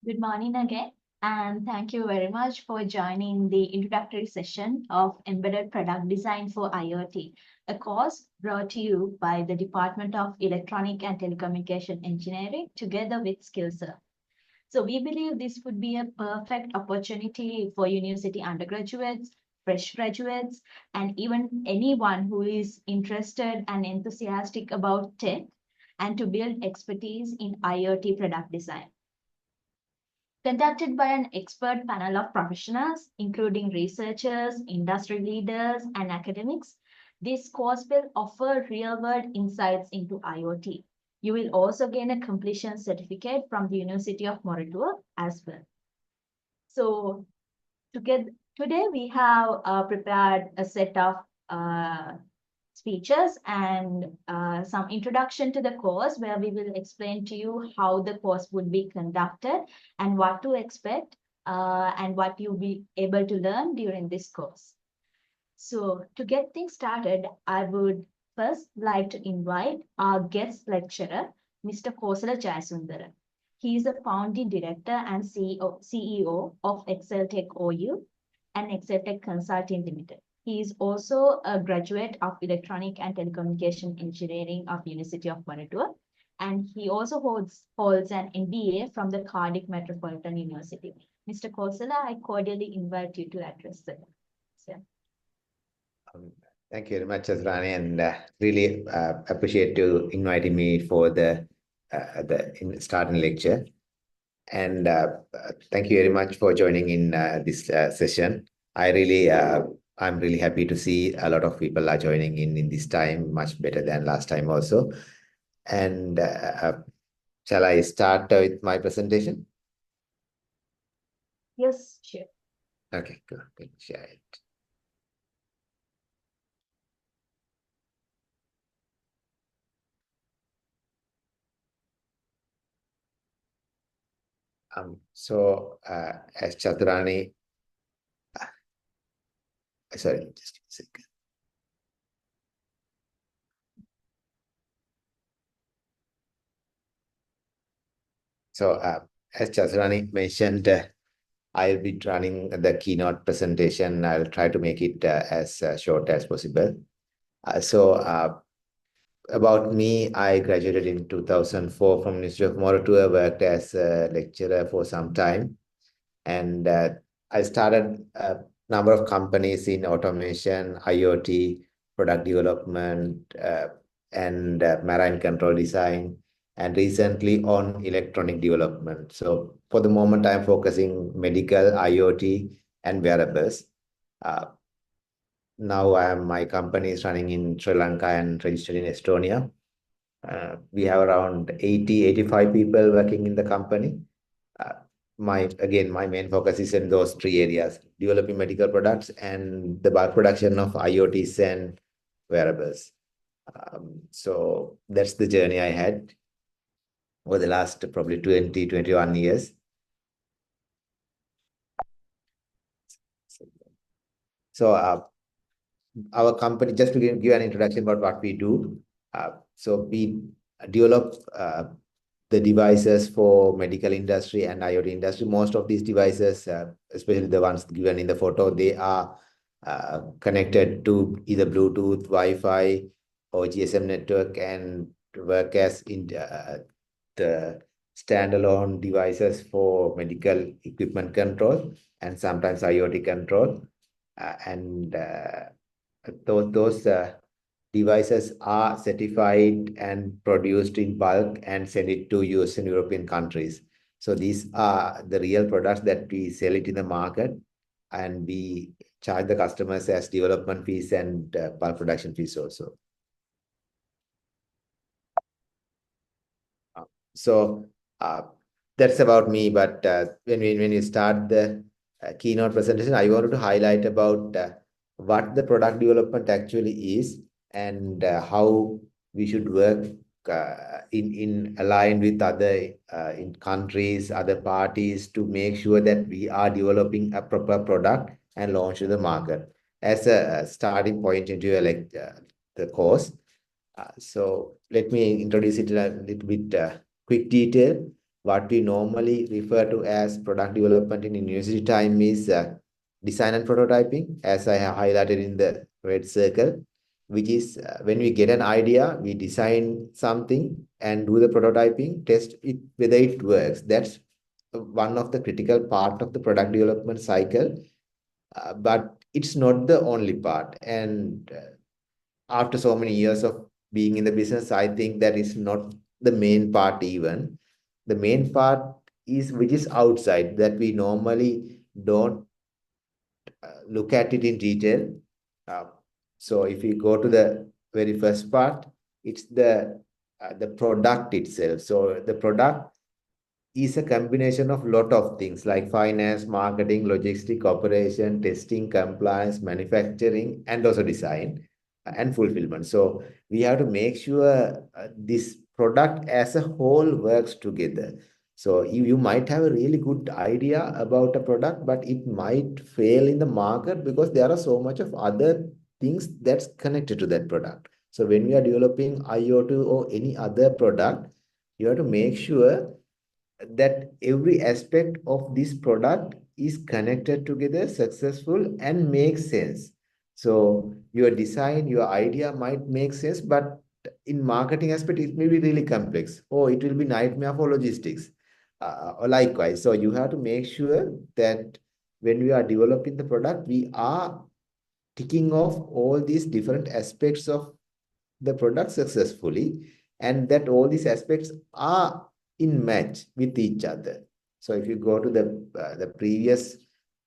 Good morning again, and thank you very much for joining the introductory session of Embedded Product Design for IoT, a course brought to you by the Department of Electronic and Telecommunication Engineering together with SkillServe. So we believe this would be a perfect opportunity for university undergraduates, fresh graduates, and even anyone who is interested and enthusiastic about tech and to build expertise in IoT product design. Conducted by an expert panel of professionals, including researchers, industry leaders, and academics, this course will offer real-world insights into IoT. You will also gain a completion certificate from the University of Moratuwa as well. So today we have prepared a set of speeches and some introduction to the course where we will explain to you how the course would be conducted and what to expect and what you'll be able to learn during this course. So to get things started, I would first like to invite our guest lecturer, Mr. Kosala Jayasundara. He is the founding director and CEO of ExcelTech OU and ExcelTech Consulting Limited. He is also a graduate of Electronic and Telecommunication Engineering of University of Moratuwa, and he also holds an MBA from the Cardiff Metropolitan University. Mr. Kosala, I cordially invite you to address the session. Thank you very much, Azrani, and really appreciate you inviting me for the starting lecture. And thank you very much for joining in this session. I'm really happy to see a lot of people are joining in this time, much better than last time also. And shall I start with my presentation? Yes, sure. Okay, good. Let me share it. As Chaturani, sorry, just a second. So as Chaturani mentioned, I'll be running the keynote presentation. I'll try to make it as short as possible. About me, I graduated in 2004 from University of Moratuwa, worked as a lecturer for some time. And I started a number of companies in automation, IoT, product development, and marine control design, and recently on electronic development. So for the moment, I'm focusing medical, IoT, and wearables. Now my company is running in Sri Lanka and registered in Estonia. We have around 85 people working in the company. My main focus is in those three areas: developing medical products and the bulk production of IoTs and wearables. So that's the journey I had over the last probably 21 years. So our company, just to give an introduction about what we do. So we develop the devices for medical industry and IoT industry. Most of these devices, especially the ones given in the photo, they are connected to either Bluetooth, Wi-Fi, or GSM network and work as in the standalone devices for medical equipment control and sometimes IoT control. Those devices are certified and produced in bulk and sent it to US and European countries. So these are the real products that we sell it in the market, and we charge the customers as development fees and bulk production fees also. So that's about me. But when you start the keynote presentation, I wanted to highlight about what the product development actually is and how we should work in aligned with other in countries, other parties to make sure that we are developing a proper product and launch to the market as a starting point into the course. So let me introduce it in a little bit quick detail. what we normally refer to as product development in university time is design and prototyping, as I have highlighted in the red circle, which is when we get an idea, we design something and do the prototyping, test it whether it works. That's one of the critical part of the product development cycle, but it's not the only part. And after so many years of being in the business, I think that is not the main part even. The main part is which is outside that we normally don't look at it in detail. Uh, so if we go to the very first part, it's the product itself. So the product is a combination of lot of things like finance, marketing, logistic, operation, testing, compliance, manufacturing, and also design and fulfillment. So we have to make sure this product as a whole works together. So you might have a really good idea about a product, but it might fail in the market because there are so much of other things that's connected to that product. So when we are developing IoT or any other product, you have to make sure that every aspect of this product is connected together, successful, and makes sense. So your design, your idea might make sense, but in marketing aspect, it may be really complex, or it will be nightmare for logistics. Or likewise, so you have to make sure that when we are developing the product, we are ticking off all these different aspects of the product successfully, and that all these aspects are in match with each other. So if you go to the previous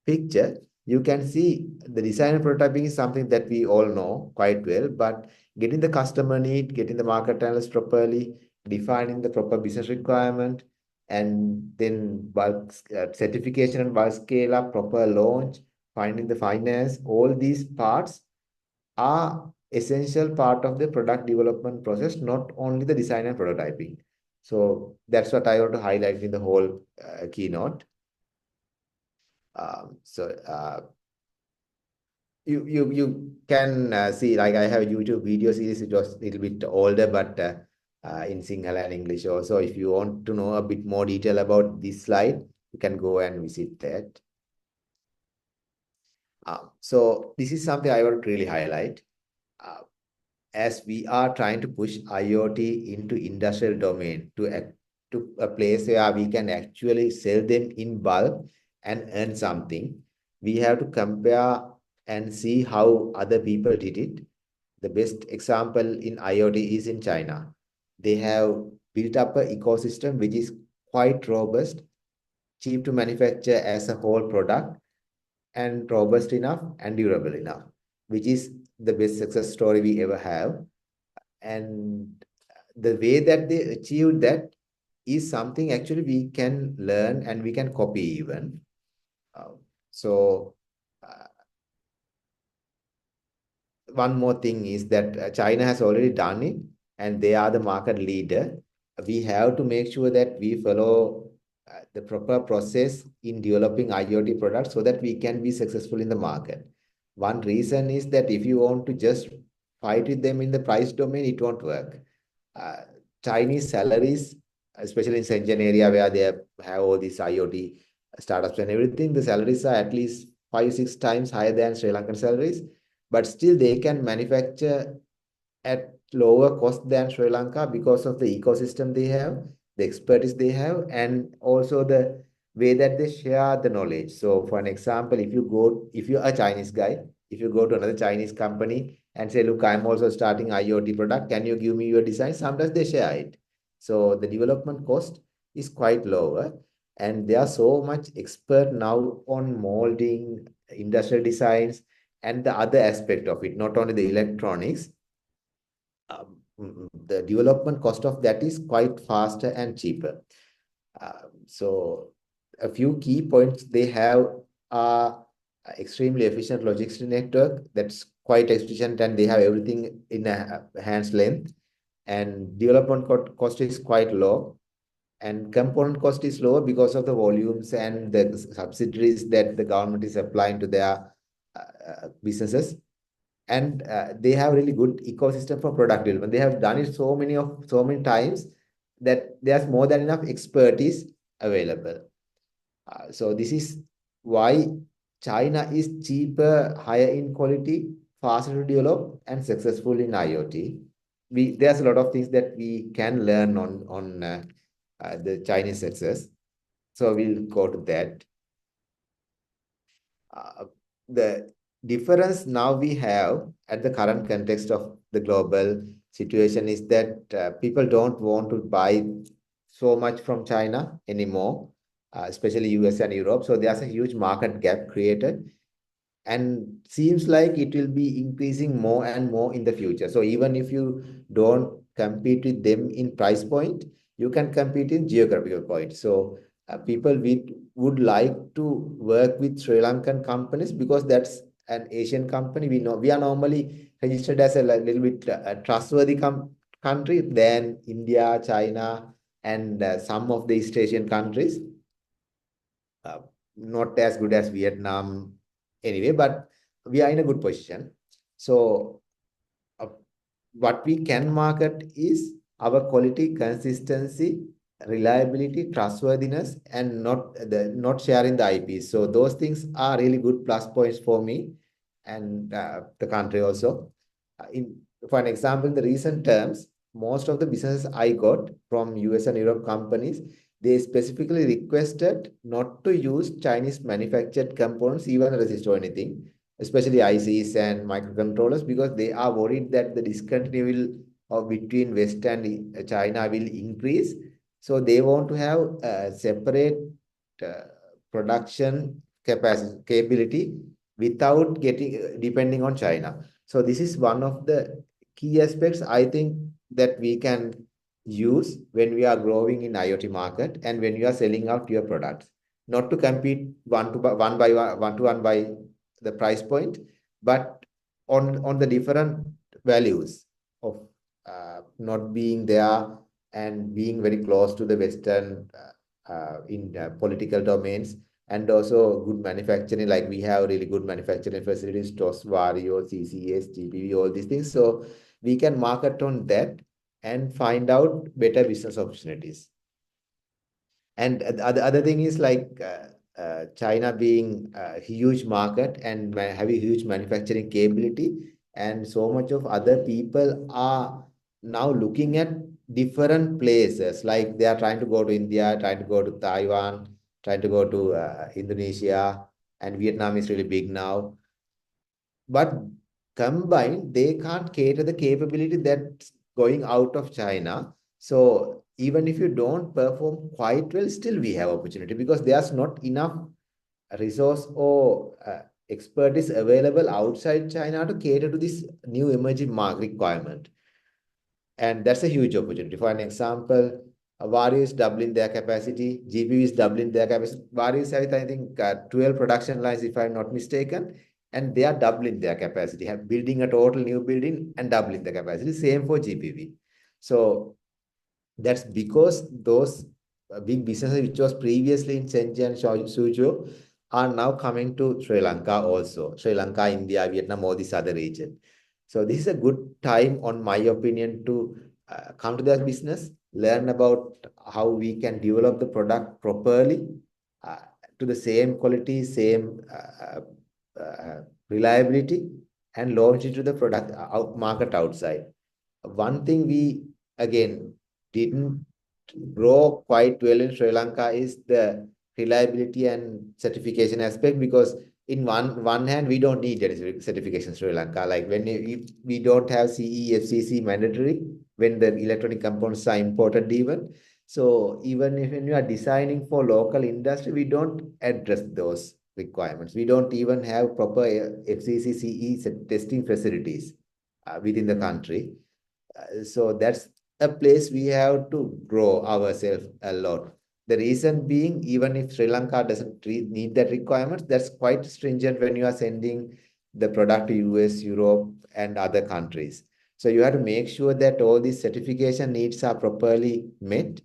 picture, you can see the design and prototyping is something that we all know quite well, but getting the customer need, getting the market analysis properly, defining the proper business requirement, and then bulk certification and bulk scale up, proper launch, finding the finance, all these parts are essential part of the product development process, not only the design and prototyping. So that's what I want to highlight in the whole keynote. So you can see, like, I have a YouTube video series. It was a little bit older, but in Sinhala and English also. If you want to know a bit more detail about this slide, you can go and visit that. So this is something I want to really highlight. Uh, as we are trying to push IoT into industrial domain to a place where we can actually sell them in bulk and earn something, we have to compare and see how other people did it. The best example in IoT is in China. They have built up an ecosystem which is quite robust, cheap to manufacture as a whole product, and robust enough and durable enough, which is the best success story we ever have. And the way that they achieved that is something actually we can learn and we can copy even. Uh, so one more thing is that China has already done it and they are the market leader. We have to make sure that we follow the proper process in developing IoT products so that we can be successful in the market. One reason is that if you want to just fight with them in the price domain, it won't work. uh, Chinese salaries, especially in Shenzhen area where they have all these IoT startups and everything, the salaries are at least 5, 6 times higher than Sri Lankan salaries, but still they can manufacture at lower cost than Sri Lanka because of the ecosystem they have, the expertise they have, and also the way that they share the knowledge. So for an example, if you're a Chinese guy, if you go to another Chinese company and say, look, I'm also starting IoT product, can you give me your design? Sometimes they share it. So the development cost is quite lower. And they are so much expert now on molding, industrial designs, and the other aspect of it, not only the electronics. The development cost of that is quite faster and cheaper. So a few key points they have are extremely efficient logistics network that's quite efficient, and they have everything in a hand's length, and development cost is quite low, and component cost is lower because of the volumes and the subsidies that the government is applying to their businesses. And they have really good ecosystem for product development. They have done it so many times that there's more than enough expertise available. So this is why China is cheaper, higher in quality, faster to develop, and successful in IoT. There's a lot of things that we can learn on the Chinese success. So we'll go to that. The difference now we have at the current context of the global situation is that people don't want to buy so much from China anymore, especially US and Europe. So there's a huge market gap created, and seems like it will be increasing more and more in the future. So even if you don't compete with them in price point, you can compete in geographical point. So people would like to work with Sri Lankan companies because that's an Asian company. We know we are normally registered as a little bit trustworthy country than India, China, and some of the East Asian countries. Uh, Not as good as Vietnam anyway, but we are in a good position. So uh, what we can market is our quality, consistency, reliability, trustworthiness, and not sharing the IPs. So those things are really good plus points for me and the country also. For an example, in the recent terms, most of the businesses I got from US and Europe companies, they specifically requested not to use Chinese manufactured components, even resist or anything, especially ICs and microcontrollers, because they are worried that the discontinuity between West and China will increase. So they want to have a separate uh, production capacity capability without getting depending on China. So this is one of the key aspects I think that we can use when we are growing in IoT market and when you are selling out your products. Not to compete one to one by the price point, but on the different values of not being there and being very close to the Western in political domains, and also good manufacturing. Like we have really good manufacturing facilities, TOS, Vario, CCS, GPV, all these things. So we can market on that and find out better business opportunities. And the other thing is like China being a huge market and having huge manufacturing capability, and so much of other people are now looking at different places. Like they are trying to go to India, trying to go to Taiwan, trying to go to Indonesia, and Vietnam is really big now. But combined, they can't cater the capability that's going out of China. So even if you don't perform quite well, still we have opportunity because there's not enough resource or expertise available outside China to cater to this new emerging market requirement. And that's a huge opportunity. For an example, Vario is doubling their capacity, GPU is doubling their capacity. Vario is having, I think, 12 production lines, if I'm not mistaken, and they are doubling their capacity, have building a total new building and doubling the capacity. Same for GPV. So that's because those big businesses which was previously in Shenzhen, Suzhou, are now coming to Sri Lanka also. Sri Lanka, India, Vietnam, all these other regions. So this is a good time, on my opinion, to come to that business, learn about how we can develop the product properly uh, to the same quality, same reliability, and launch it to the product market outside. One thing we again didn't grow quite well in Sri Lanka is the reliability and certification aspect, because in one hand we don't need any certification in Sri Lanka. Like when we don't have CE, FCC mandatory when the electronic components are imported even. So even if when you are designing for local industry, we don't address those requirements. We don't even have proper FCC CE testing facilities within the country. So that's a place we have to grow ourselves a lot. The reason being, even if Sri Lanka doesn't need that requirements, that's quite stringent when you are sending the product to US, Europe, and other countries. So you have to make sure that all these certification needs are properly met,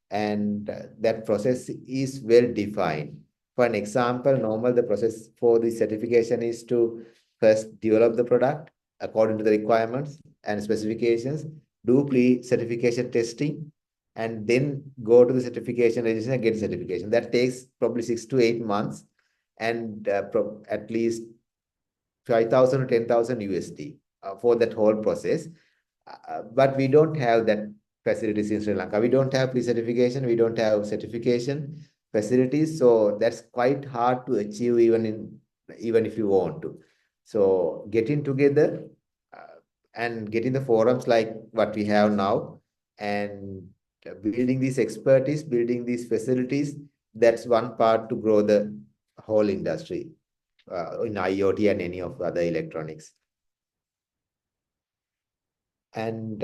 and that process is well defined. For an example, normal the process for the certification is to first develop the product according to the requirements and specifications, do pre-certification testing, and then go to the certification registration and get certification. That takes probably 6 to 8 months, and at least 5,000 to 10,000 USD for that whole process. But we don't have that facilities in Sri Lanka. We don't have pre-certification. We don't have certification facilities. So that's quite hard to achieve even if you want to. So getting together and getting the forums like what we have now, and building this expertise, building these facilities, that's one part to grow the whole industry in IoT and any of other electronics. And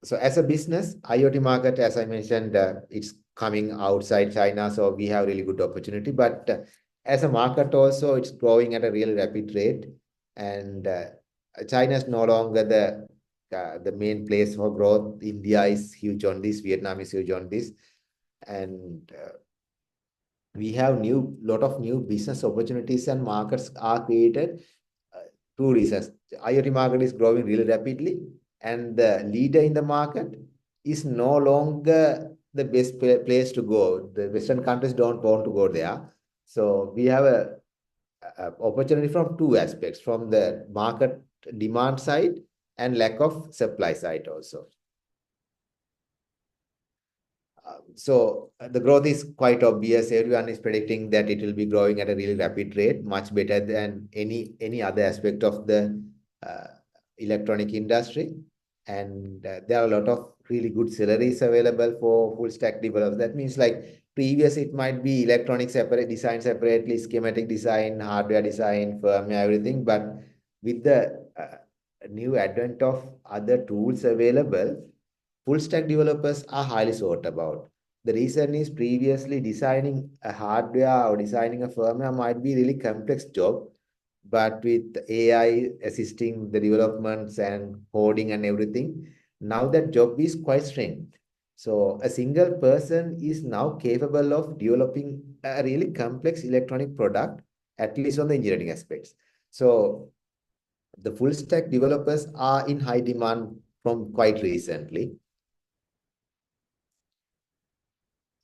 so as a business, IoT market, as I mentioned, it's coming outside China, so we have really good opportunity. But as a market also, it's growing at a really rapid rate, and China is no longer the main place for growth. India is huge on this. Vietnam is huge on this, and we have lot of new business opportunities and markets are created. Two reasons. IoT market is growing really rapidly, and the leader in the market is no longer the best place to go. The Western countries don't want to go there. So we have a opportunity from two aspects, from the market demand side and lack of supply side also. So the growth is quite obvious. Everyone is predicting that it will be growing at a really rapid rate, much better than any other aspect of the uh, electronic industry. And there are a lot of really good salaries available for full stack developers. That means like previous, it might be electronic separate, design separately, schematic design, hardware design, firmware, everything. But with the new advent of other tools available, full stack developers are highly sought about. The reason is previously designing a hardware or designing a firmware might be really complex job, but with AI assisting the developments and coding and everything, now that job is quite strength. So a single person is now capable of developing a really complex electronic product, at least on the engineering aspects. So the full stack developers are in high demand from quite recently.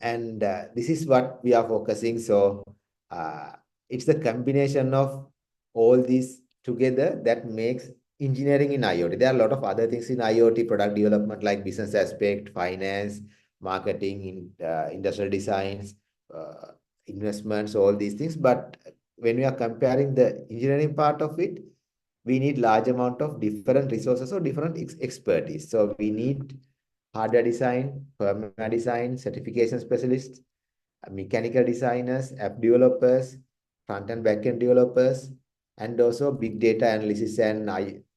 And this is what we are focusing. So uh, it's the combination of all these together that makes engineering in IoT. There are a lot of other things in IoT, product development like business aspect, finance, marketing, industrial designs, uh, investments, all these things. But when we are comparing the engineering part of it, we need large amount of different resources or different expertise. So we need hardware design, firmware design, certification specialists, mechanical designers, app developers, front and back end developers, and also big data analysis and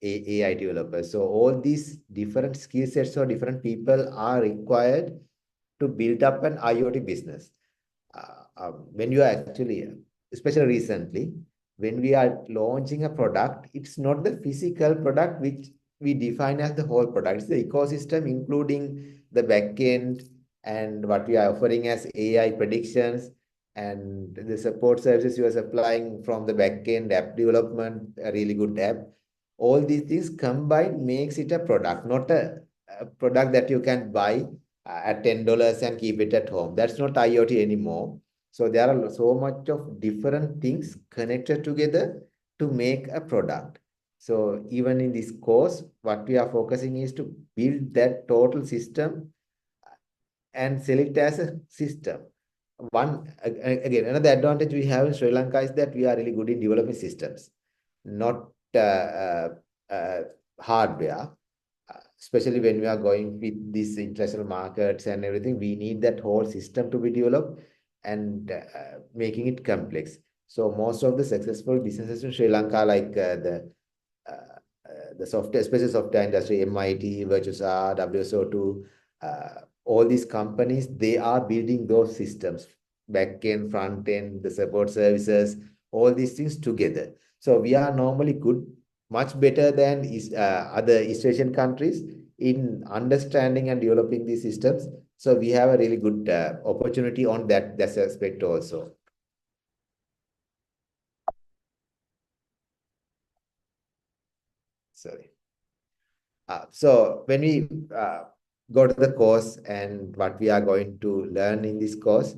AI developers. So all these different skill sets or different people are required to build up an IoT business. When you are actually, especially recently, when we are launching a product, it's not the physical product which we define as the whole product. It's the ecosystem, including the backend and what we are offering as AI predictions and the support services you are supplying from the backend, app development, a really good app. All these things combined makes it a product, not a product that you can buy at $10 and keep it at home. That's not IoT anymore. So there are so much of different things connected together to make a product. So even in this course, what we are focusing is to build that total system and sell it as a system. Again, another advantage we have in Sri Lanka is that we are really good in developing systems, not uh, hardware. Especially when we are going with these international markets and everything, we need that whole system to be developed and making it complex. So most of the successful businesses in Sri Lanka, like the software, especially software industry, MIT, Virtusa, WSO2, all these companies, they are building those systems, back end, front end, the support services, all these things together. So we are normally good, much better than other East Asian countries in understanding and developing these systems. So we have a really good opportunity on that aspect also. Sorry. So when we go to the course and what we are going to learn in this course,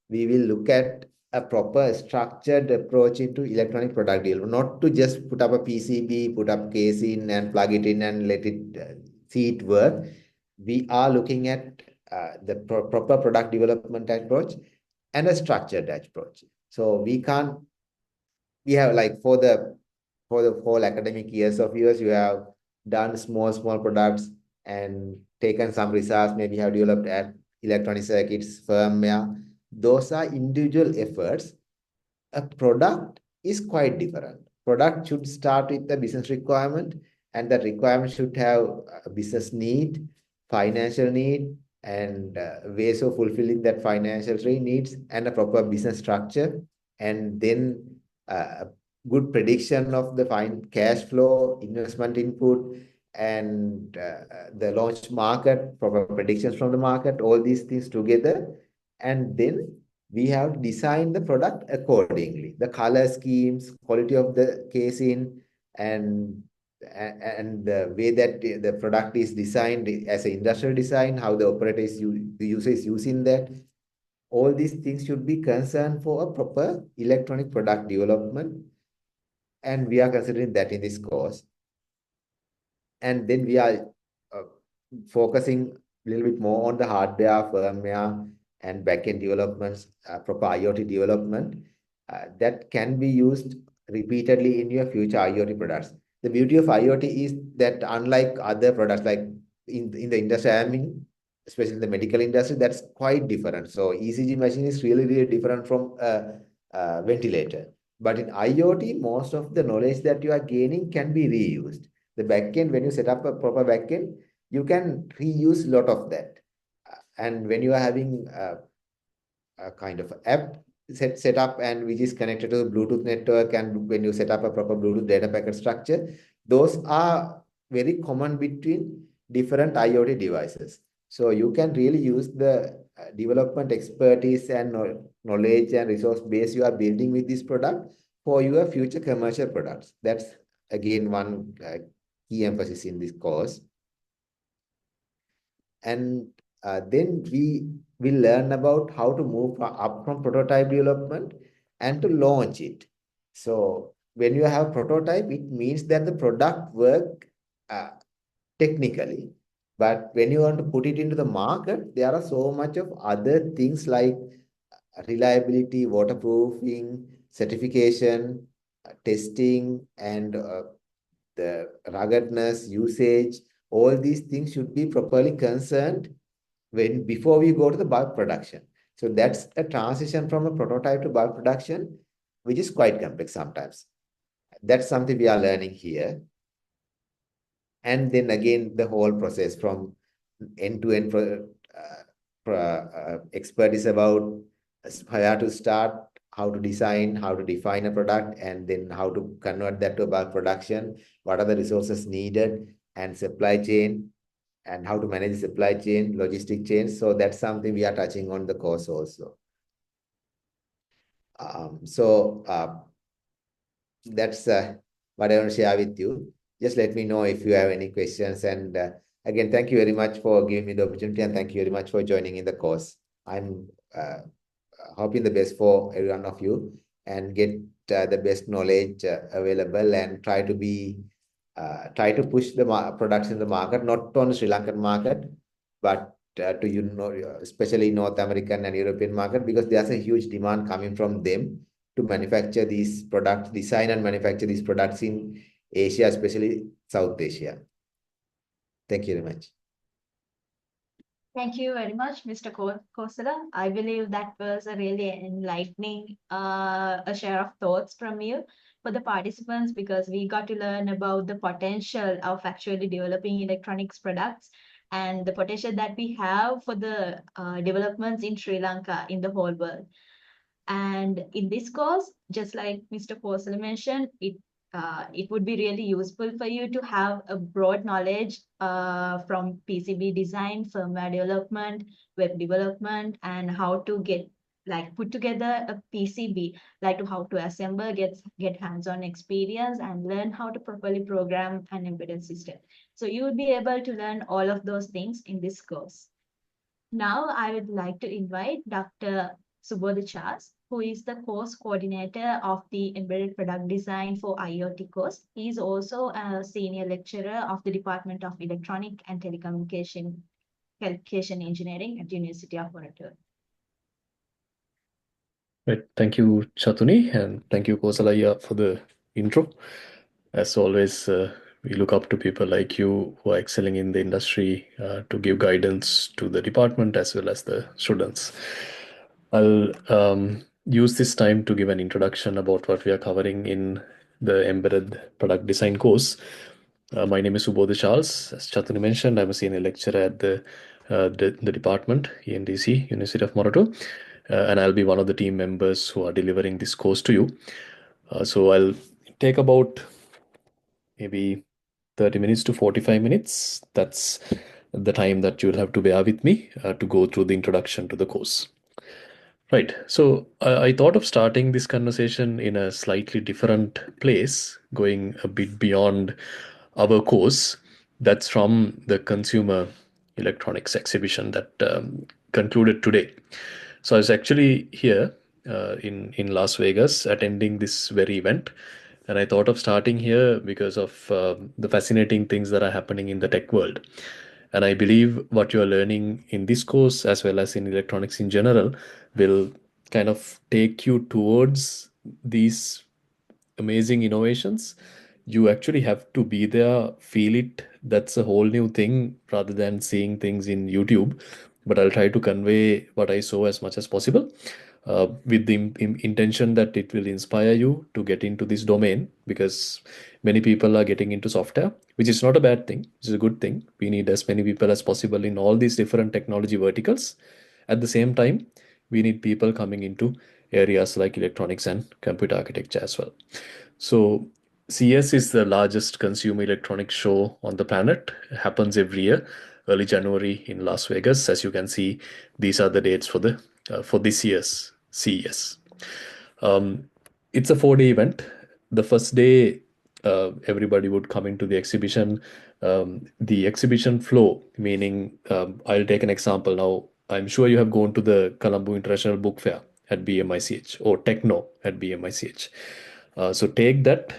we will look at a proper structured approach into electronic product development, not to just put up a PCB, put up case in and plug it in and let it see it work. We are looking at the proper product development approach and a structured approach. So we have like for the whole academic years of yours, you have done small products and taken some results, maybe have developed at electronic circuits, firmware. Those are individual efforts. A product is quite different. Product should start with the business requirement, and that requirement should have a business need, financial need, and ways of fulfilling that financial needs, and a proper business structure, and then a good prediction of the fine cash flow, investment input, and the launch market, proper predictions from the market, all these things together, and then we have designed the product accordingly. The color schemes, quality of the casing, and the way that the product is designed as an industrial design, how the operator is the user is using that. All these things should be concerned for a proper electronic product development, and we are considering that in this course. And then we are uh, focusing a little bit more on the hardware, firmware, and backend developments, proper IoT development that can be used repeatedly in your future IoT products. The beauty of IoT is that unlike other products, like in the industry I'm in, especially in the medical industry, that's quite different. So ECG machine is really different from a ventilator. But in IoT, most of the knowledge that you are gaining can be reused. The backend, when you set up a proper backend, you can reuse a lot of that. And when you are having a kind of app set up and which is connected to the Bluetooth network, and when you set up a proper Bluetooth data packet structure, those are very common between different IoT devices. So you can really use the development expertise and knowledge and resource base you are building with this product for your future commercial products. That's again one key emphasis in this course. And then we will learn about how to move up from prototype development and to launch it. So when you have prototype, it means that the product work technically. But when you want to put it into the market, there are so much of other things like reliability, waterproofing, certification, testing, and the ruggedness, usage, all these things should be properly concerned before we go to the bulk production. So that's a transition from a prototype to bulk production, which is quite complex sometimes. That's something we are learning here. And then again, the whole process from end-to-end expertise about where to start, how to design, how to define a product, and then how to convert that to a bulk production, what are the resources needed, and supply chain, and how to manage the supply chain, logistic chain. So that's something we are touching on the course also. That's what I want to share with you. Just let me know if you have any questions. And again, thank you very much for giving me the opportunity, and thank you very much for joining in the course. I'm hoping the best for every one of you and get the best knowledge available, and try to push the products in the market, not on the Sri Lankan market, but to especially North American and European market, because there's a huge demand coming from them to manufacture these products, design and manufacture these products in Asia, especially South Asia. Thank you very much. Thank you very much, Mr. Kosala. I believe that was a really enlightening a share of thoughts from you for the participants, because we got to learn about the potential of actually developing electronics products and the potential that we have for the developments in Sri Lanka in the whole world. And in this course, just like Mr. Kosala mentioned, it would be really useful for you to have a broad knowledge from PCB design, firmware development, web development, and how to get like put together a PCB, like to how to assemble, get hands-on experience, and learn how to properly program an embedded system. So you will be able to learn all of those things in this course. Now I would like to invite Dr. Subodh Charles, who is the course coordinator of the Embedded Product Design for IoT course. He is also a senior lecturer of the Department of Electronic and Telecommunication Engineering at University of Toronto. Right. Thank you, Chatuni, and thank you, Kosalaya, for the intro. As always, we look up to people like you who are excelling in the industry to give guidance to the department as well as the students. I'll use this time to give an introduction about what we are covering in the Embedded Product Design course. My name is Subodh Charles. As Chatuni mentioned, I'm a senior lecturer at the department, ENDC, University of Morato, and I'll be one of the team members who are delivering this course to you. So I'll take about maybe 30 minutes to 45 minutes. That's the time that you'll have to bear with me to go through the introduction to the course. Right. So I thought of starting this conversation in a slightly different place, going a bit beyond our course. That's from the Consumer Electronics exhibition that concluded today. So I was actually here in Las Vegas attending this very event. And I thought of starting here because of the fascinating things that are happening in the tech world. And I believe what you are learning in this course, as well as in electronics in general, will kind of take you towards these amazing innovations. You actually have to be there, feel it. That's a whole new thing rather than seeing things in YouTube. But I'll try to convey what I saw as much as possible, with the intention that it will inspire you to get into this domain, because many people are getting into software, which is not a bad thing. It's a good thing. We need as many people as possible in all these different technology verticals. At the same time, we need people coming into areas like electronics and computer architecture as well. So CES is the largest consumer electronics show on the planet. It happens every year, early January in Las Vegas. As you can see, these are the dates for this year's CES. It's a 4-day event. The first day, everybody would come into the exhibition. The exhibition flow, meaning, I'll take an example now. I'm sure you have gone to the Colombo International Book Fair at BMICH or Techno at BMICH. So take that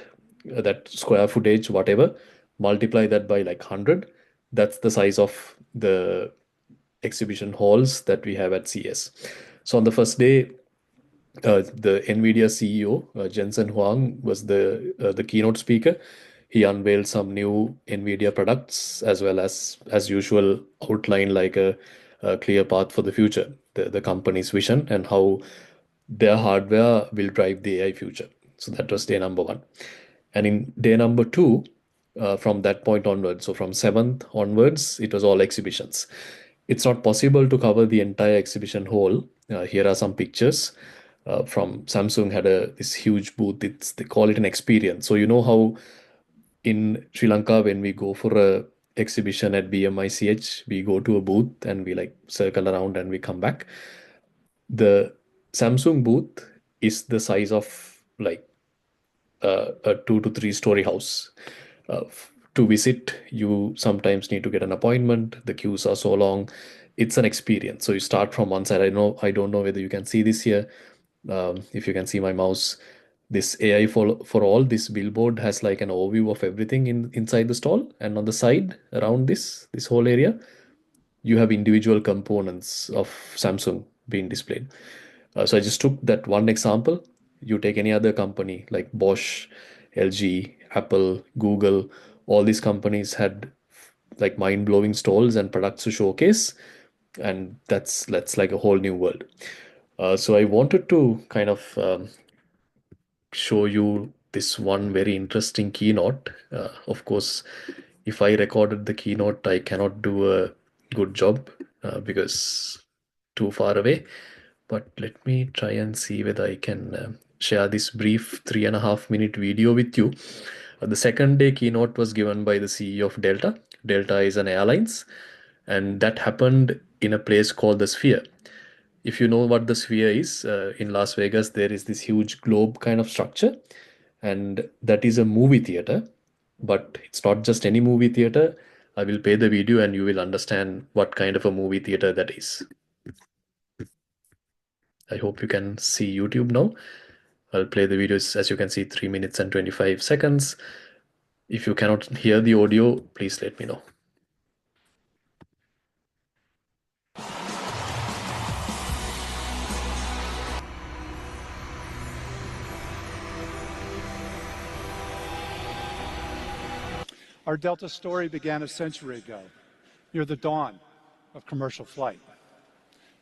square footage, whatever, multiply that by like 100. That's the size of the exhibition halls that we have at CS. So on the first day, the NVIDIA CEO, Jensen Huang, was the keynote speaker. He unveiled some new NVIDIA products, as well as usual, outlined like a clear path for the future, the company's vision, and how their hardware will drive the AI future. So that was day number one. And in day number two, from that point onwards, so from 7th onwards, it was all exhibitions. It's not possible to cover the entire exhibition hall. Here are some pictures. From Samsung had this huge booth. They call it an experience. So you know how in Sri Lanka, when we go for a exhibition at BMICH, we go to a booth and we like circle around and we come back. The Samsung booth is the size of like a 2 to 3 story house. To visit, you sometimes need to get an appointment. The queues are so long. It's an experience. So you start from one side. I don't know whether you can see this here. If you can see my mouse, this AI for all, this billboard has like an overview of everything inside the stall, and on the side around this whole area, you have individual components of Samsung being displayed. So I just took that one example. You take any other company like Bosch, LG, Apple, Google, all these companies had like mind-blowing stalls and products to showcase, and that's like a whole new world. So I wanted to kind of show you this one very interesting keynote. Of course, if I recorded the keynote, I cannot do a good job because too far away. But let me try and see whether I can share this brief 3.5 minute video with you. The second day keynote was given by the CEO of Delta. Delta is an airlines, and that happened in a place called the Sphere. if you know what the sphere is, in Las Vegas, there is this huge globe kind of structure, and that is a movie theater. But it's not just any movie theater. I will play the video and you will understand what kind of a movie theater that is. I hope you can see YouTube now. I'll play the videos. As you can see, 3 minutes and 25 seconds. If you cannot hear the audio, please let me know. Our Delta story began a century ago, near the dawn of commercial flight.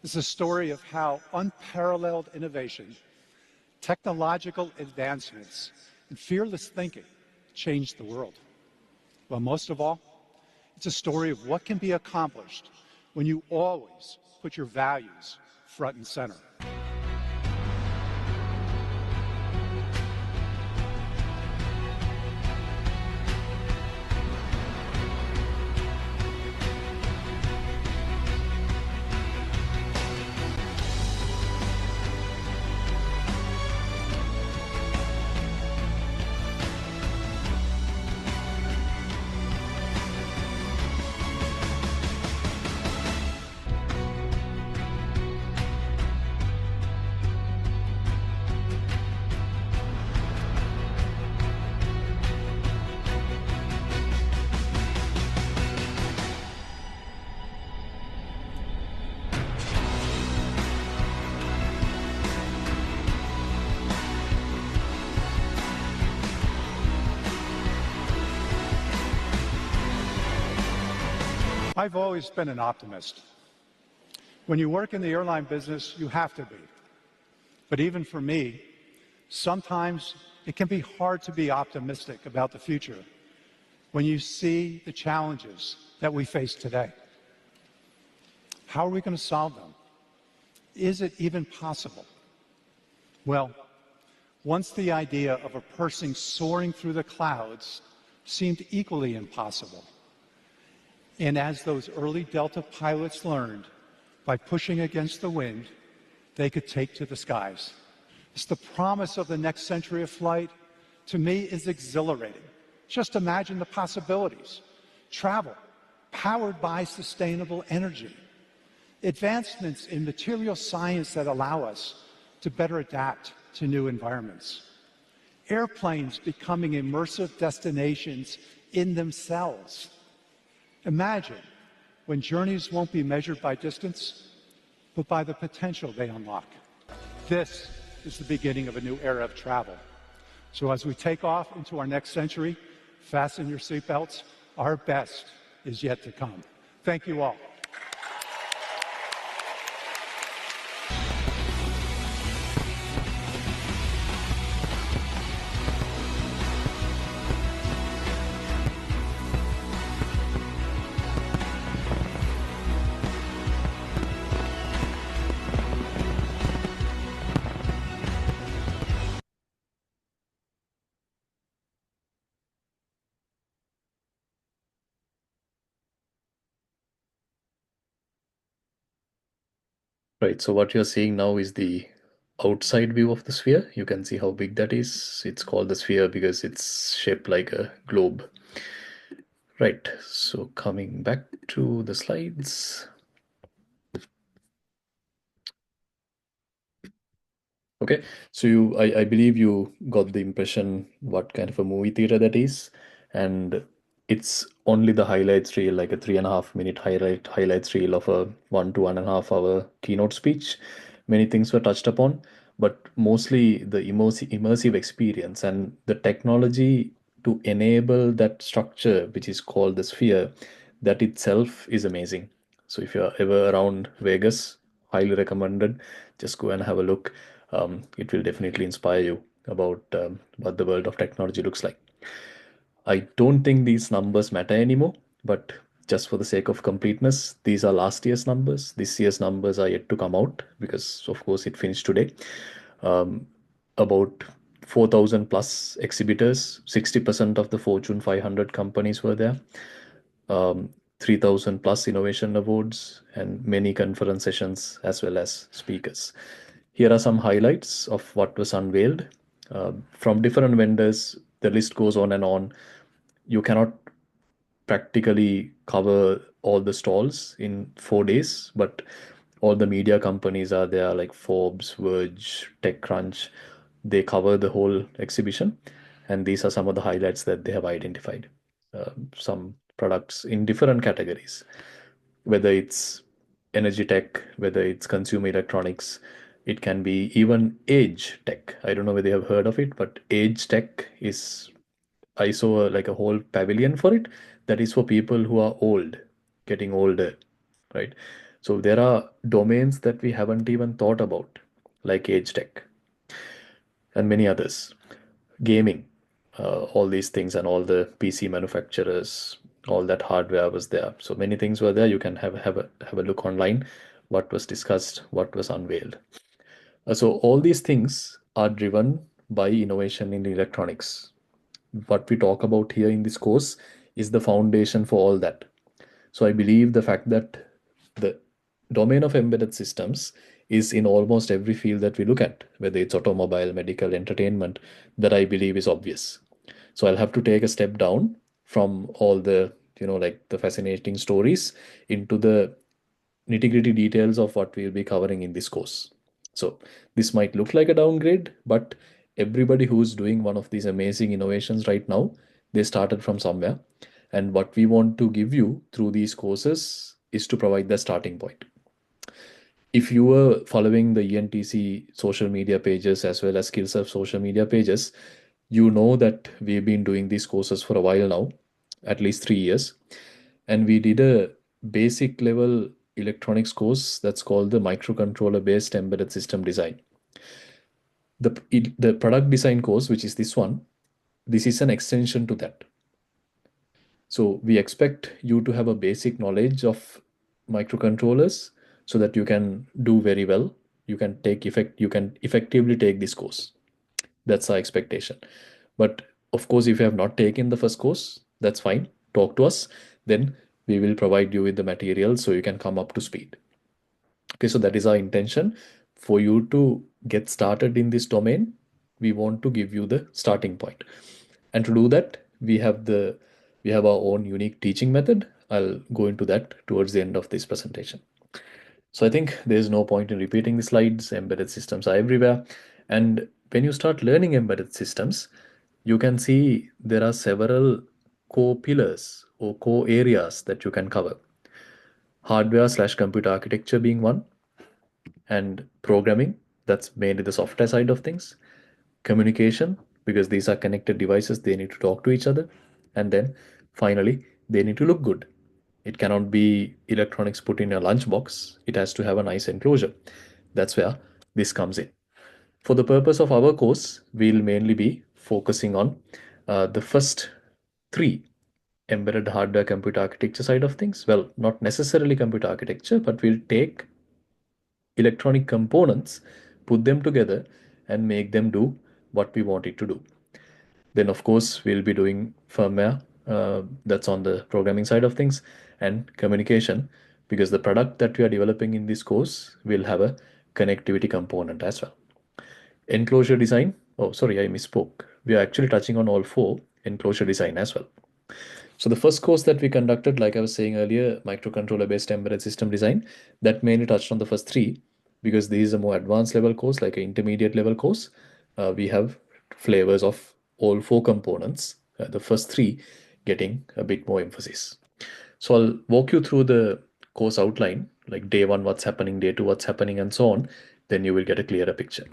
It's a story of how unparalleled innovation, technological advancements, and fearless thinking changed the world. But most of all, it's a story of what can be accomplished when you always put your values front and center. I've always been an optimist. When you work in the airline business, you have to be. But even for me, sometimes it can be hard to be optimistic about the future when you see the challenges that we face today. How are we going to solve them? Is it even possible? Well, once the idea of a person soaring through the clouds seemed equally impossible. And as those early Delta pilots learned, by pushing against the wind, they could take to the skies. It's the promise of the next century of flight, to me, is exhilarating. Just imagine the possibilities. Travel, powered by sustainable energy. Advancements in material science that allow us to better adapt to new environments. Airplanes becoming immersive destinations in themselves. Imagine when journeys won't be measured by distance, but by the potential they unlock. This is the beginning of a new era of travel. So as we take off into our next century, fasten your seatbelts. Our best is yet to come. Thank you all. Right, so what you're seeing now is the outside view of the sphere. You can see how big that is. It's called the sphere because it's shaped like a globe. Right, so coming back to the slides. Okay, so I believe you got the impression what kind of a movie theater that is, and it's only the highlights reel, like a 3.5 minute highlights reel of a 1 to 1.5 hour keynote speech. Many things were touched upon, but mostly the immersive experience and the technology to enable that structure, which is called the sphere, that itself is amazing. So if you're ever around Vegas, highly recommended. Just go and have a look. It will definitely inspire you about what the world of technology looks like. I don't think these numbers matter anymore, but just for the sake of completeness, these are last year's numbers. This year's numbers are yet to come out because, of course, it finished today. About 4,000 plus exhibitors, 60% of the Fortune 500 companies were there. 3,000 plus innovation awards, and many conference sessions as well as speakers. Here are some highlights of what was unveiled. From different vendors, the list goes on and on. You cannot practically cover all the stalls in 4 days, but all the media companies are there, like Forbes, Verge, TechCrunch. They cover the whole exhibition, and these are some of the highlights that they have identified. Some products in different categories, whether it's energy tech, whether it's consumer electronics, it can be even age tech. I don't know whether you have heard of it, but age tech is, I saw like a whole pavilion for it. That is for people who are old, getting older, right? So there are domains that we haven't even thought about, like age tech and many others. Gaming, all these things, and all the PC manufacturers, all that hardware was there. So many things were there. You can have a look online, what was discussed, what was unveiled. So all these things are driven by innovation in electronics. What we talk about here in this course is the foundation for all that. So I believe the fact that the domain of embedded systems is in almost every field that we look at, whether it's automobile, medical, entertainment, that I believe is obvious. So I'll have to take a step down from all the, like the fascinating stories into the nitty-gritty details of what we'll be covering in this course. So this might look like a downgrade, but everybody who's doing one of these amazing innovations right now, they started from somewhere. And what we want to give you through these courses is to provide the starting point. If you were following the ENTC social media pages as well as SkillSurf social media pages, you know that we've been doing these courses for a while now, at least 3 years. And we did a basic level electronics course that's called the microcontroller based embedded system design. The product design course, which is this one, this is an extension to that. So we expect you to have a basic knowledge of microcontrollers so that you can do very well. You can effectively take this course. That's our expectation. But of course, if you have not taken the first course, that's fine. Talk to us. Then we will provide you with the material so you can come up to speed. Okay, so that is our intention. For you to get started in this domain, we want to give you the starting point. And to do that, we have our own unique teaching method. I'll go into that towards the end of this presentation. So I think there's no point in repeating the slides. Embedded systems are everywhere. And when you start learning embedded systems, you can see there are several core pillars or core areas that you can cover. Hardware/computer architecture being one, and programming, that's mainly the software side of things. Communication, because these are connected devices, they need to talk to each other. And then finally, they need to look good. It cannot be electronics put in a lunchbox. It has to have a nice enclosure. That's where this comes in. For the purpose of our course, we'll mainly be focusing on the first three: embedded hardware computer architecture side of things. Well, not necessarily computer architecture, but we'll take electronic components, put them together, and make them do what we want it to do. Then, of course, we'll be doing firmware, that's on the programming side of things, and communication, because the product that we are developing in this course will have a connectivity component as well. Enclosure design. Oh, sorry, I misspoke. We are actually touching on all four: enclosure design as well. So the first course that we conducted, like I was saying earlier, microcontroller-based embedded system design, that mainly touched on the first three, because this is a more advanced level course, like an intermediate level course. We have flavors of all four components, the first three getting a bit more emphasis. So I'll walk you through the course outline, like day one, what's happening, day two, what's happening, and so on. Then you will get a clearer picture.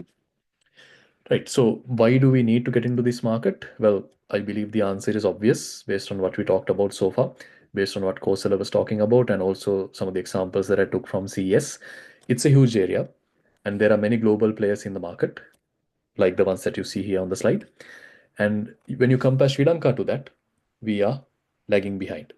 Right. So why do we need to get into this market? Well, I believe the answer is obvious based on what we talked about so far, based on what Kosala was talking about, and also some of the examples that I took from CES. It's a huge area, and there are many global players in the market, like the ones that you see here on the slide. And when you compare Sri Lanka to that, we are lagging behind.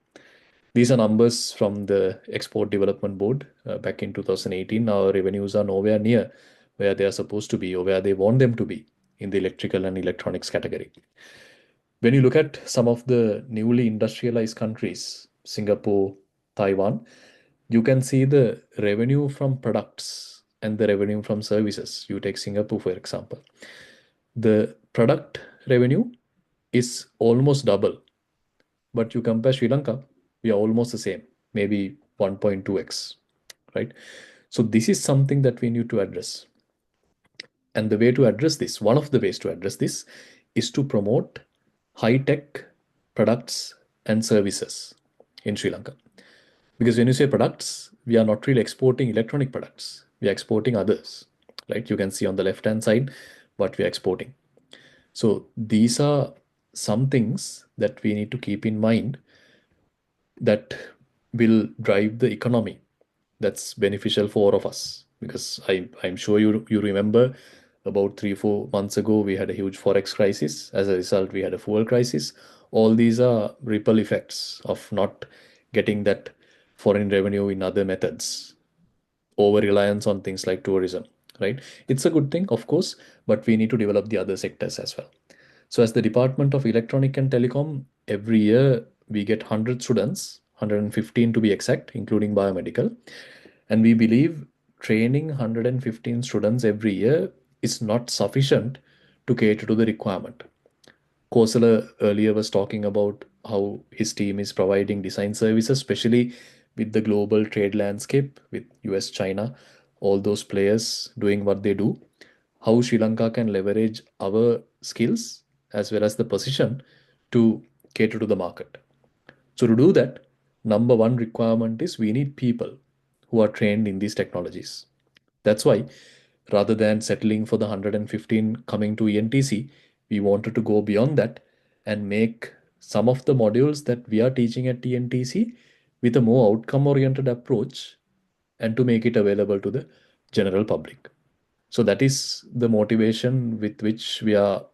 These are numbers from the Export Development Board back in 2018. Our revenues are nowhere near where they are supposed to be or where they want them to be in the electrical and electronics category. When you look at some of the newly industrialized countries, Singapore, Taiwan, you can see the revenue from products and the revenue from services. You take Singapore, for example. The product revenue is almost double, but you compare Sri Lanka, we are almost the same, maybe 1.2x, right? So this is something that we need to address. And the way to address this, one of the ways to address this, is to promote high-tech products and services in Sri Lanka. Because when you say products, we are not really exporting electronic products. We are exporting others, right? You can see on the left-hand side what we are exporting. So these are some things that we need to keep in mind that will drive the economy that's beneficial for all of us. Because I'm sure you remember about 3-4 months ago, we had a huge forex crisis. As a result, we had a fuel crisis. All these are ripple effects of not getting that foreign revenue in other methods, over reliance on things like tourism, right? It's a good thing, of course, but we need to develop the other sectors as well. So as the Department of Electronic and Telecom, every year we get 100 students, 115 to be exact, including biomedical. And we believe training 115 students every year is not sufficient to cater to the requirement. Kosala earlier was talking about how his team is providing design services, especially with the global trade landscape with US, China, all those players doing what they do. How Sri Lanka can leverage our skills as well as the position to cater to the market. So, to do that, number one requirement is we need people who are trained in these technologies. That's why, rather than settling for the 115 coming to ENTC, we wanted to go beyond that and make some of the modules that we are teaching at ENTC with a more outcome oriented approach and to make it available to the general public. So that is the motivation with which we are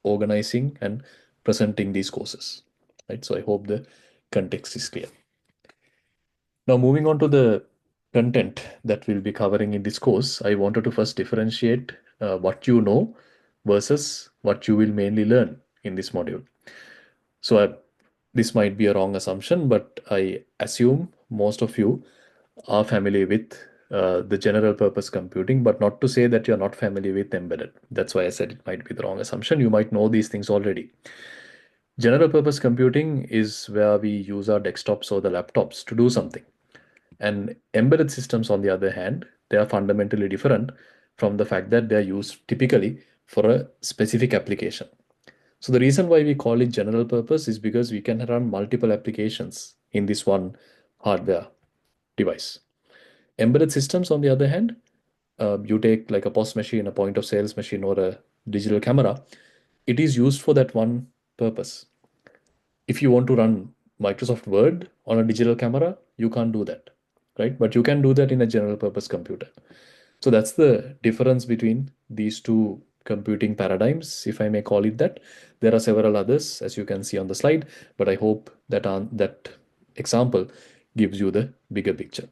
organizing and presenting these courses. Right. So I hope the context is clear. Now, moving on to the content that we'll be covering in this course, I wanted to first differentiate what you know versus what you will mainly learn in this module. So, this might be a wrong assumption, but I assume most of you are familiar with the general purpose computing, but not to say that you're not familiar with embedded. That's why I said it might be the wrong assumption. You might know these things already. General purpose computing is where we use our desktops or the laptops to do something. And embedded systems, on the other hand, they are fundamentally different from the fact that they are used typically for a specific application. So the reason why we call it general purpose is because we can run multiple applications in this one hardware device. Embedded systems, on the other hand, you take like a POS machine, a point of sales machine, or a digital camera, it is used for that one purpose. If you want to run Microsoft Word on a digital camera, you can't do that, right? But you can do that in a general purpose computer. So that's the difference between these two computing paradigms, if I may call it that. There are several others, as you can see on the slide, but I hope that that example gives you the bigger picture.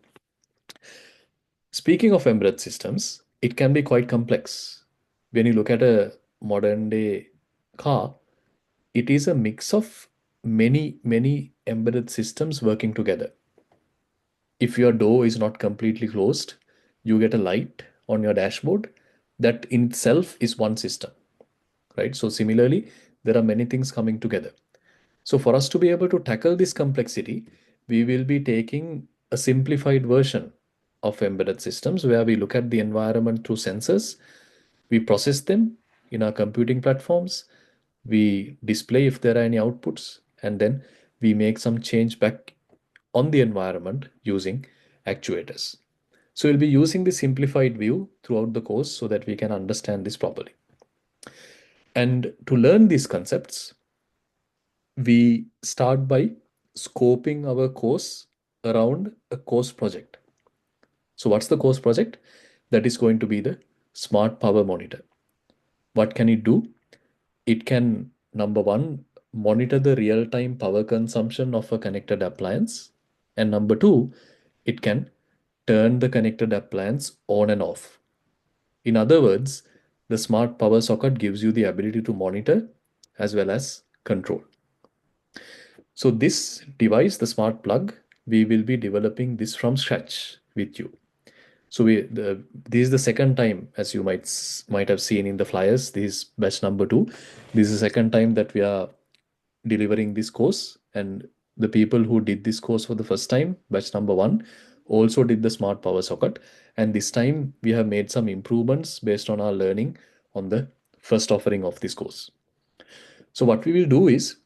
Speaking of embedded systems, it can be quite complex. When you look at a modern day car, it is a mix of many embedded systems working together. If your door is not completely closed, you get a light on your dashboard. That in itself is one system, right? So similarly, there are many things coming together. So for us to be able to tackle this complexity, we will be taking a simplified version of embedded systems where we look at the environment through sensors, we process them in our computing platforms, we display if there are any outputs, and then we make some change back on the environment using actuators. So we'll be using the simplified view throughout the course so that we can understand this properly. And to learn these concepts, we start by scoping our course around a course project. So what's the course project? That is going to be the smart power monitor. What can it do? It can, number one, monitor the real-time power consumption of a connected appliance. And number two, it can turn the connected appliance on and off. In other words, the smart power socket gives you the ability to monitor as well as control. So this device, the smart plug, we will be developing this from scratch with you. So this is the second time, as you might have seen in the flyers. This is batch number 2. This is the second time that we are delivering this course, and the people who did this course for the first time, batch number 1, also did the smart power socket, and this time we have made some improvements based on our learning on the first offering of this course. So what we will do is,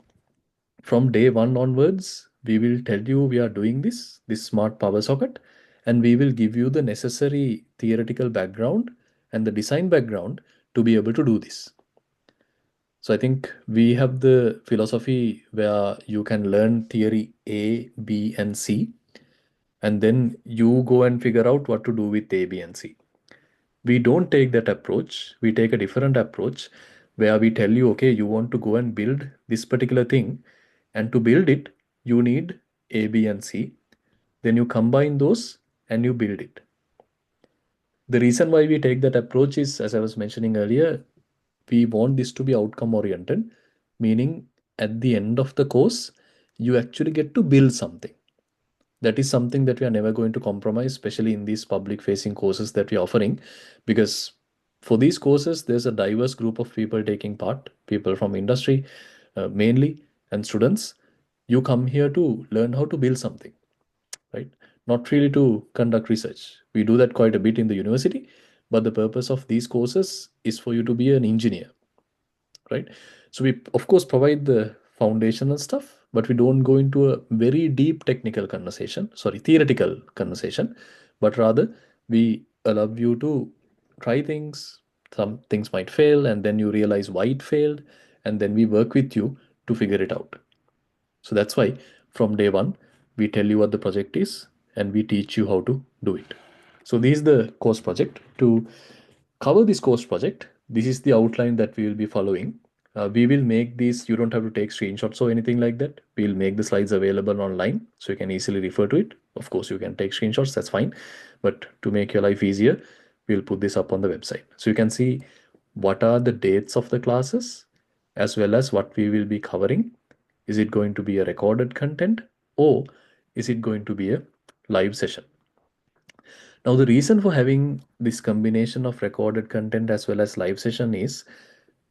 from day 1 onwards, we will tell you we are doing this smart power socket, and we will give you the necessary theoretical background and the design background to be able to do this. So I think we have the philosophy where you can learn theory A, B, and C, and then you go and figure out what to do with A, B, and C. We don't take that approach. We take a different approach where we tell you, okay, you want to go and build this particular thing, and to build it, you need A, B, and C. Then you combine those and you build it. The reason why we take that approach is, as I was mentioning earlier, we want this to be outcome oriented, meaning at the end of the course, you actually get to build something. That is something that we are never going to compromise, especially in these public facing courses that we are offering, because for these courses, there's a diverse group of people taking part, people from industry mainly, and students. You come here to learn how to build something, right? Not really to conduct research. We do that quite a bit in the university, but the purpose of these courses is for you to be an engineer, right? So we of course provide the foundational stuff, but we don't go into a very deep technical conversation, sorry, theoretical conversation, but rather we allow you to try things. Some things might fail, and then you realize why it failed, and then we work with you to figure it out. So that's why from day 1 we tell you what the project is and we teach you how to do it. So this is the course project. To cover this course project, this is the outline that we will be following. We will make these, you don't have to take screenshots or anything like that. We'll make the slides available online so you can easily refer to it. Of course, you can take screenshots, that's fine. But to make your life easier, we'll put this up on the website. So you can see what are the dates of the classes as well as what we will be covering. Is it going to be a recorded content, or is it going to be a live session? Now, the reason for having this combination of recorded content as well as live session is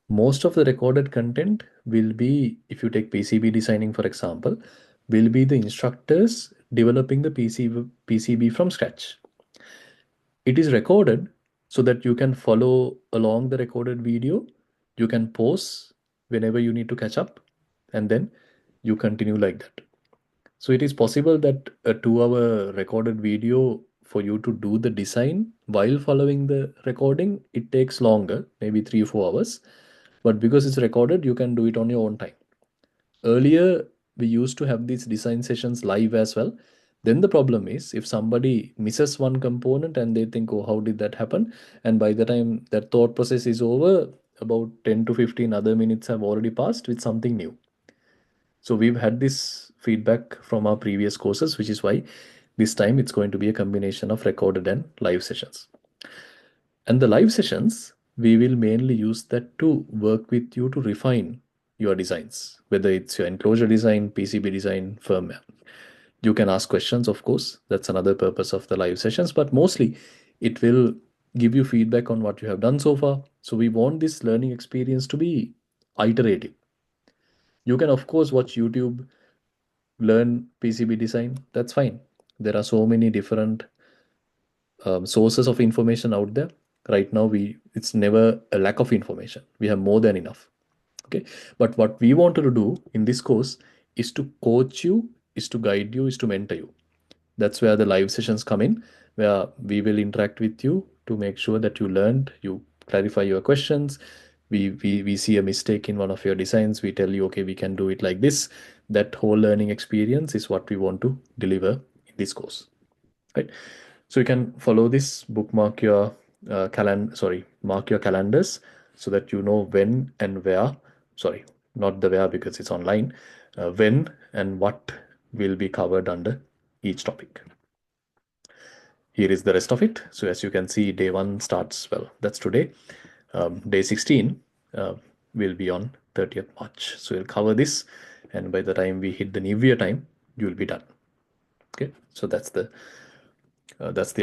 most of the recorded content will be, if you take PCB designing, for example, will be the instructors developing the PCB from scratch. It is recorded so that you can follow along the recorded video. You can pause whenever you need to catch up, and then you continue like that. So it is possible that a 2-hour recorded video, for you to do the design while following the recording, it takes longer, maybe 3 or 4 hours. But because it's recorded, you can do it on your own time. Earlier, we used to have these design sessions live as well. Then the problem is if somebody misses one component and they think, oh, how did that happen? And by the time that thought process is over, about 10 to 15 other minutes have already passed with something new. So we've had this feedback from our previous courses, which is why this time it's going to be a combination of recorded and live sessions. And the live sessions, we will mainly use that to work with you to refine your designs, whether it's your enclosure design, PCB design, firmware. You can ask questions, of course. That's another purpose of the live sessions, but mostly it will give you feedback on what you have done so far. So we want this learning experience to be iterative. You can, of course, watch YouTube, learn PCB design. That's fine. There are so many different sources of information out there. Right now, it's never a lack of information. We have more than enough. Okay, but what we wanted to do in this course is to coach you, is to guide you, is to mentor you. That's where the live sessions come in, where we will interact with you to make sure that you learned, you clarify your questions. We see a mistake in one of your designs, we tell you, okay, we can do it like this. That whole learning experience is what we want to deliver in this course, right? So you can follow this, bookmark your mark your calendars so that you know when and where, sorry, not the where because it's online, when and what will be covered under each topic. Here is the rest of it. So as you can see, day 1 starts, well, that's today. Day 16 will be on 30th March. So we'll cover this, and by the time we hit the New Year time, you will be done. Okay, so that's the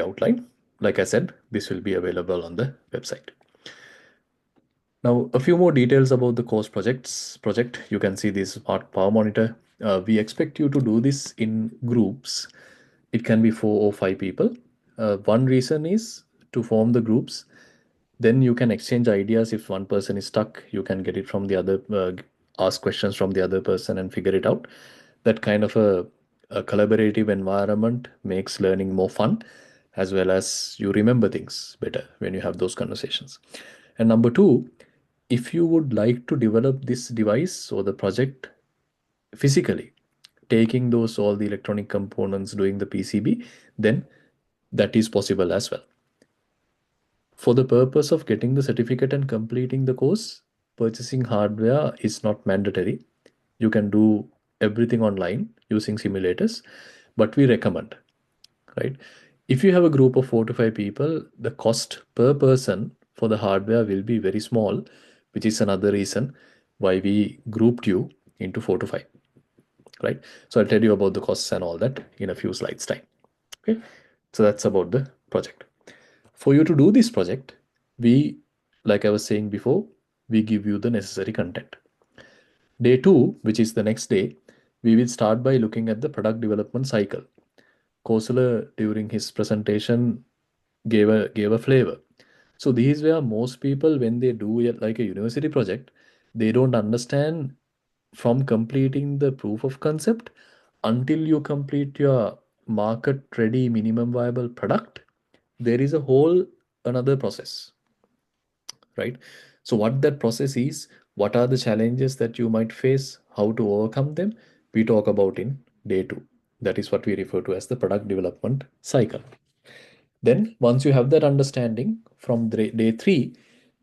outline. Like I said, this will be available on the website. Now, a few more details about the course project. You can see this smart power monitor. We expect you to do this in groups. It can be 4 or 5 people. One reason is to form the groups. Then you can exchange ideas. If one person is stuck, you can get it from the other, ask questions from the other person and figure it out. That kind of a collaborative environment makes learning more fun, as well as you remember things better when you have those conversations. And number two, if you would like to develop this device or the project physically, taking those all the electronic components, doing the PCB, then that is possible as well. For the purpose of getting the certificate and completing the course, purchasing hardware is not mandatory. You can do everything online using simulators, but we recommend, right? If you have a group of 4 to 5 people, the cost per person for the hardware will be very small, which is another reason why we grouped you into 4 to 5, right? So I'll tell you about the costs and all that in a few slides time. Okay, so that's about the project. For you to do this project, we, like I was saying before, we give you the necessary content. Day two, which is the next day, we will start by looking at the product development cycle. Kosala, during his presentation, gave a flavor. So these were most people, when they do it like a university project, they don't understand from completing the proof of concept until you complete your market ready minimum viable product. There is a whole another process, right? So what that process is, what are the challenges that you might face, how to overcome them, we talk about in day two. That is what we refer to as the product development cycle. Then once you have that understanding, from day three,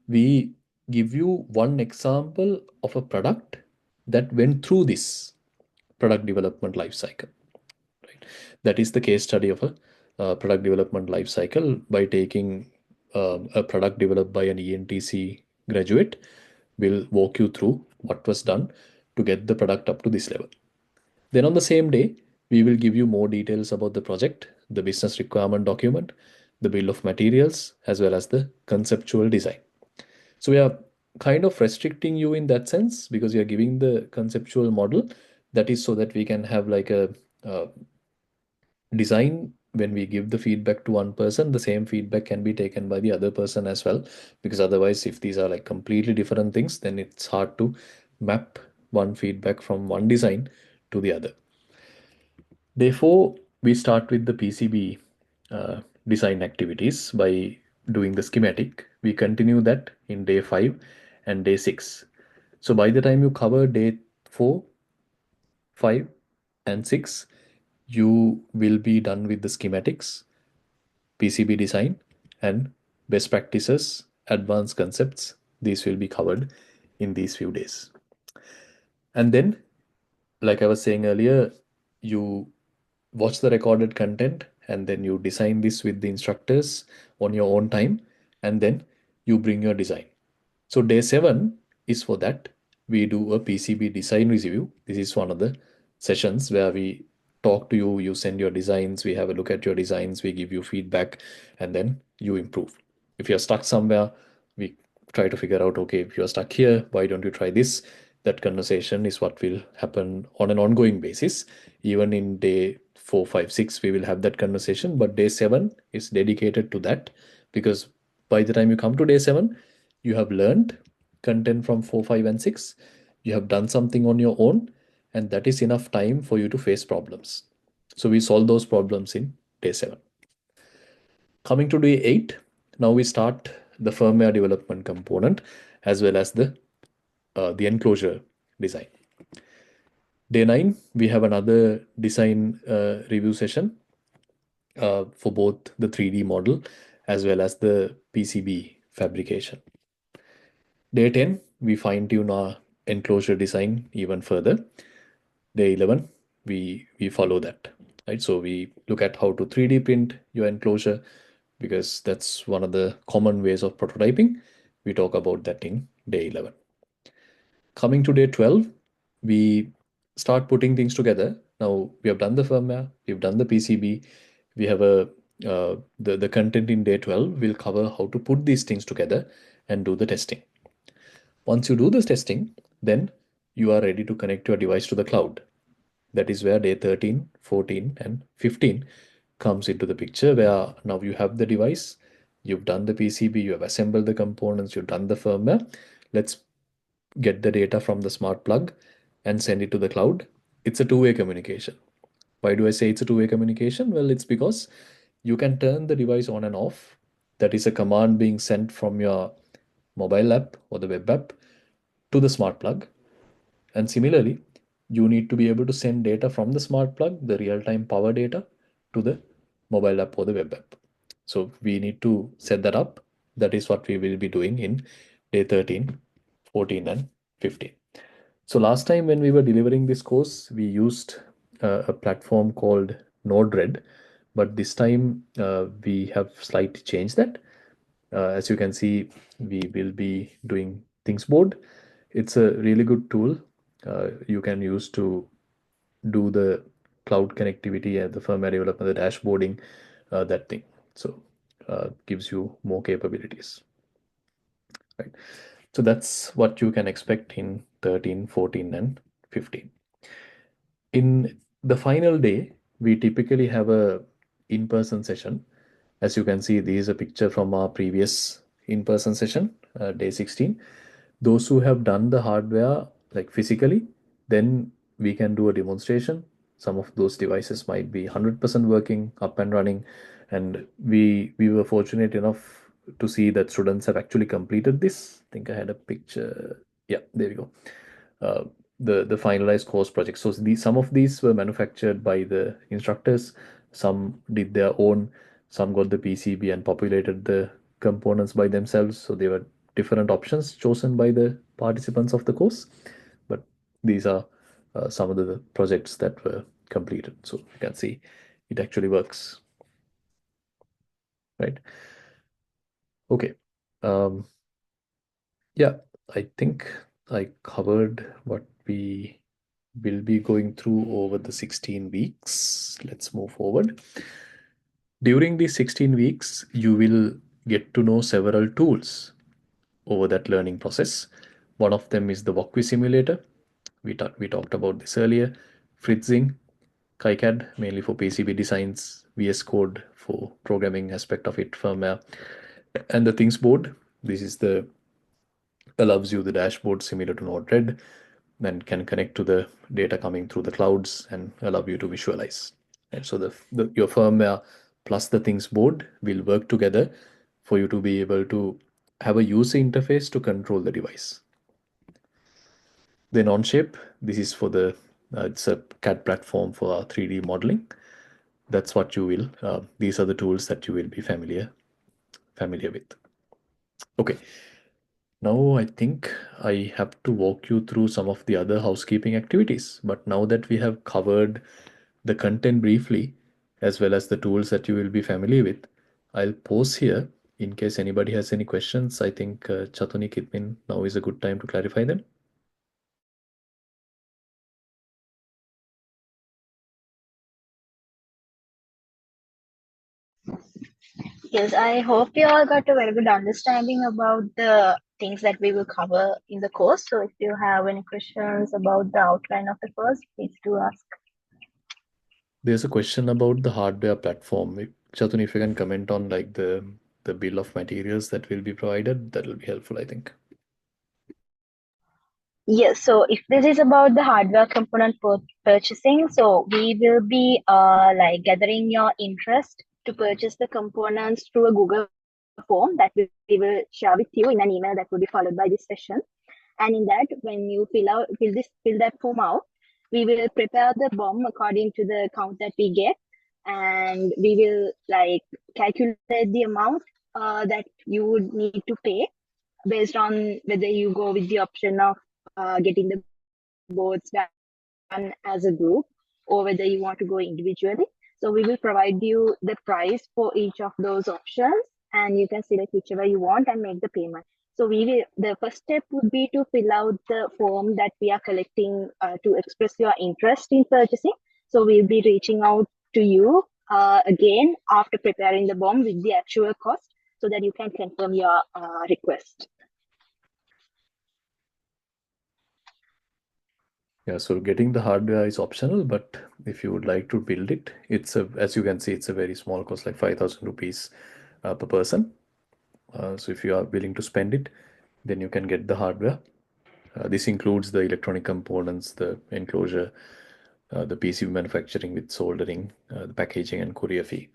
we give you one example of a product that went through this product development life cycle, right? That is the case study of a product development life cycle by taking a product developed by an ENTC graduate. Will walk you through what was done to get the product up to this level. Then on the same day, we will give you more details about the project, the business requirement document, the bill of materials, as well as the conceptual design. So we are kind of restricting you in that sense because we are giving the conceptual model. That is so that we can have like a design. When we give the feedback to one person, the same feedback can be taken by the other person as well, because otherwise if these are like completely different things, then it's hard to map one feedback from one design to the other. Therefore, we start with the PCB design activities by doing the schematic. We continue that in day 5 and day 6. So by the time you cover day 4, 5, and 6, you will be done with the schematics, PCB design, and best practices, advanced concepts. These will be covered in these few days. And then, like I was saying earlier, you watch the recorded content and then you design this with the instructors on your own time, and then you bring your design. So day 7 is for that. We do a PCB design review. This is one of the sessions where we talk to you, you send your designs, we have a look at your designs, we give you feedback, and then you improve. If you're stuck somewhere, we try to figure out, okay, if you're stuck here, why don't you try this? That conversation is what will happen on an ongoing basis. Even in day 4, 5, 6, we will have that conversation, but day 7 is dedicated to that, because by the time you come to day 7, you have learned content from 4, 5, and 6. You have done something on your own, and that is enough time for you to face problems. So we solve those problems in day 7. Coming to day 8, now we start the firmware development component as well as the enclosure design. Day 9, we have another design review session for both the 3D model as well as the PCB fabrication. Day 10, we fine tune our enclosure design even further. Day 11, we follow that, right? So we look at how to 3D print your enclosure, because that's one of the common ways of prototyping. We talk about that in day 11. Coming to day 12, we start putting things together Now we have done the firmware, we've done the PCB, we have the content in day 12 will cover how to put these things together and do the testing. Once you do this testing, then you are ready to connect your device to the cloud. That is where day 13, 14, and 15 comes into the picture, where now you have the device, you've done the PCB, you have assembled the components, you've done the firmware. Let's get the data from the smart plug and send it to the cloud. It's a two-way communication. Why do I say it's a two-way communication? Well, it's because you can turn the device on and off. That is a command being sent from your mobile app or the web app to the smart plug. And similarly, you need to be able to send data from the smart plug, the real-time power data, to the mobile app or the web app. So we need to set that up. That is what we will be doing in day 13, 14, and 15. So last time when we were delivering this course, we used a platform called Node-RED, but this time we have slightly changed that. As you can see, we will be doing Thingsboard. It's a really good tool you can use to do the cloud connectivity and the firmware development, the dashboarding, that thing. So gives you more capabilities, right? So that's what you can expect in 13, 14, and 15. In the final day, we typically have a in-person session. As you can see, this is a picture from our previous in-person session, day 16. Those who have done the hardware like physically, then we can do a demonstration. Some of those devices might be 100% working, up and running, and we were fortunate enough to see that students have actually completed this. I think I had a picture. Yeah, there we go. The finalized course project. So some of these were manufactured by the instructors, some did their own, some got the PCB and populated the components by themselves. So there were different options chosen by the participants of the course. But these are some of the projects that were completed. So you can see it actually works, right? Okay. Yeah, I think I covered what we will be going through over the 16 weeks. Let's move forward. During these 16 weeks, you will get to know several tools over that learning process. One of them is the Walkthrough simulator. We talked about this earlier. Fritzing, KiCad, mainly for PCB designs, VS Code for programming aspect of it, firmware, and the Things board. This is the allows you the dashboard similar to Node-RED, then can connect to the data coming through the clouds and allow you to visualize. And so your firmware plus the Things board will work together for you to be able to have a user interface to control the device. Then Onshape, this is for the it's a CAD platform for 3D modeling. That's what you will. These are the tools that you will be familiar with. Okay. Now I think I have to walk you through some of the other housekeeping activities. But now that we have covered the content briefly, as well as the tools that you will be familiar with, I'll pause here in case anybody has any questions. I think Chatuni Kitmin, now is a good time to clarify them. Yes, I hope you all got a very good understanding about the things that we will cover in the course. So if you have any questions about the outline of the course, please do ask. There's a question about the hardware platform. Chatuni, if you can comment on like the bill of materials that will be provided, that will be helpful, I think. Yes, so if this is about the hardware component purchasing, so we will be like gathering your interest to purchase the components through a Google form that we will share with you in an email that will be followed by this session. And in that, when you fill that form out, we will prepare the BOM according to the count that we get, and we will like calculate the amount that you would need to pay based on whether you go with the option of getting the boards done as a group or whether you want to go individually. So we will provide you the price for each of those options, and you can select whichever you want and make the payment. So the first step would be to fill out the form that we are collecting to express your interest in purchasing. So we'll be reaching out to you again after preparing the BOM with the actual cost so that you can confirm your request. Yeah, so getting the hardware is optional, but if you would like to build it, as you can see, it's a very small cost, like 5,000 rupees per person. So if you are willing to spend it, then you can get the hardware. This includes the electronic components, the enclosure, the PCB manufacturing with soldering, the packaging and courier fee.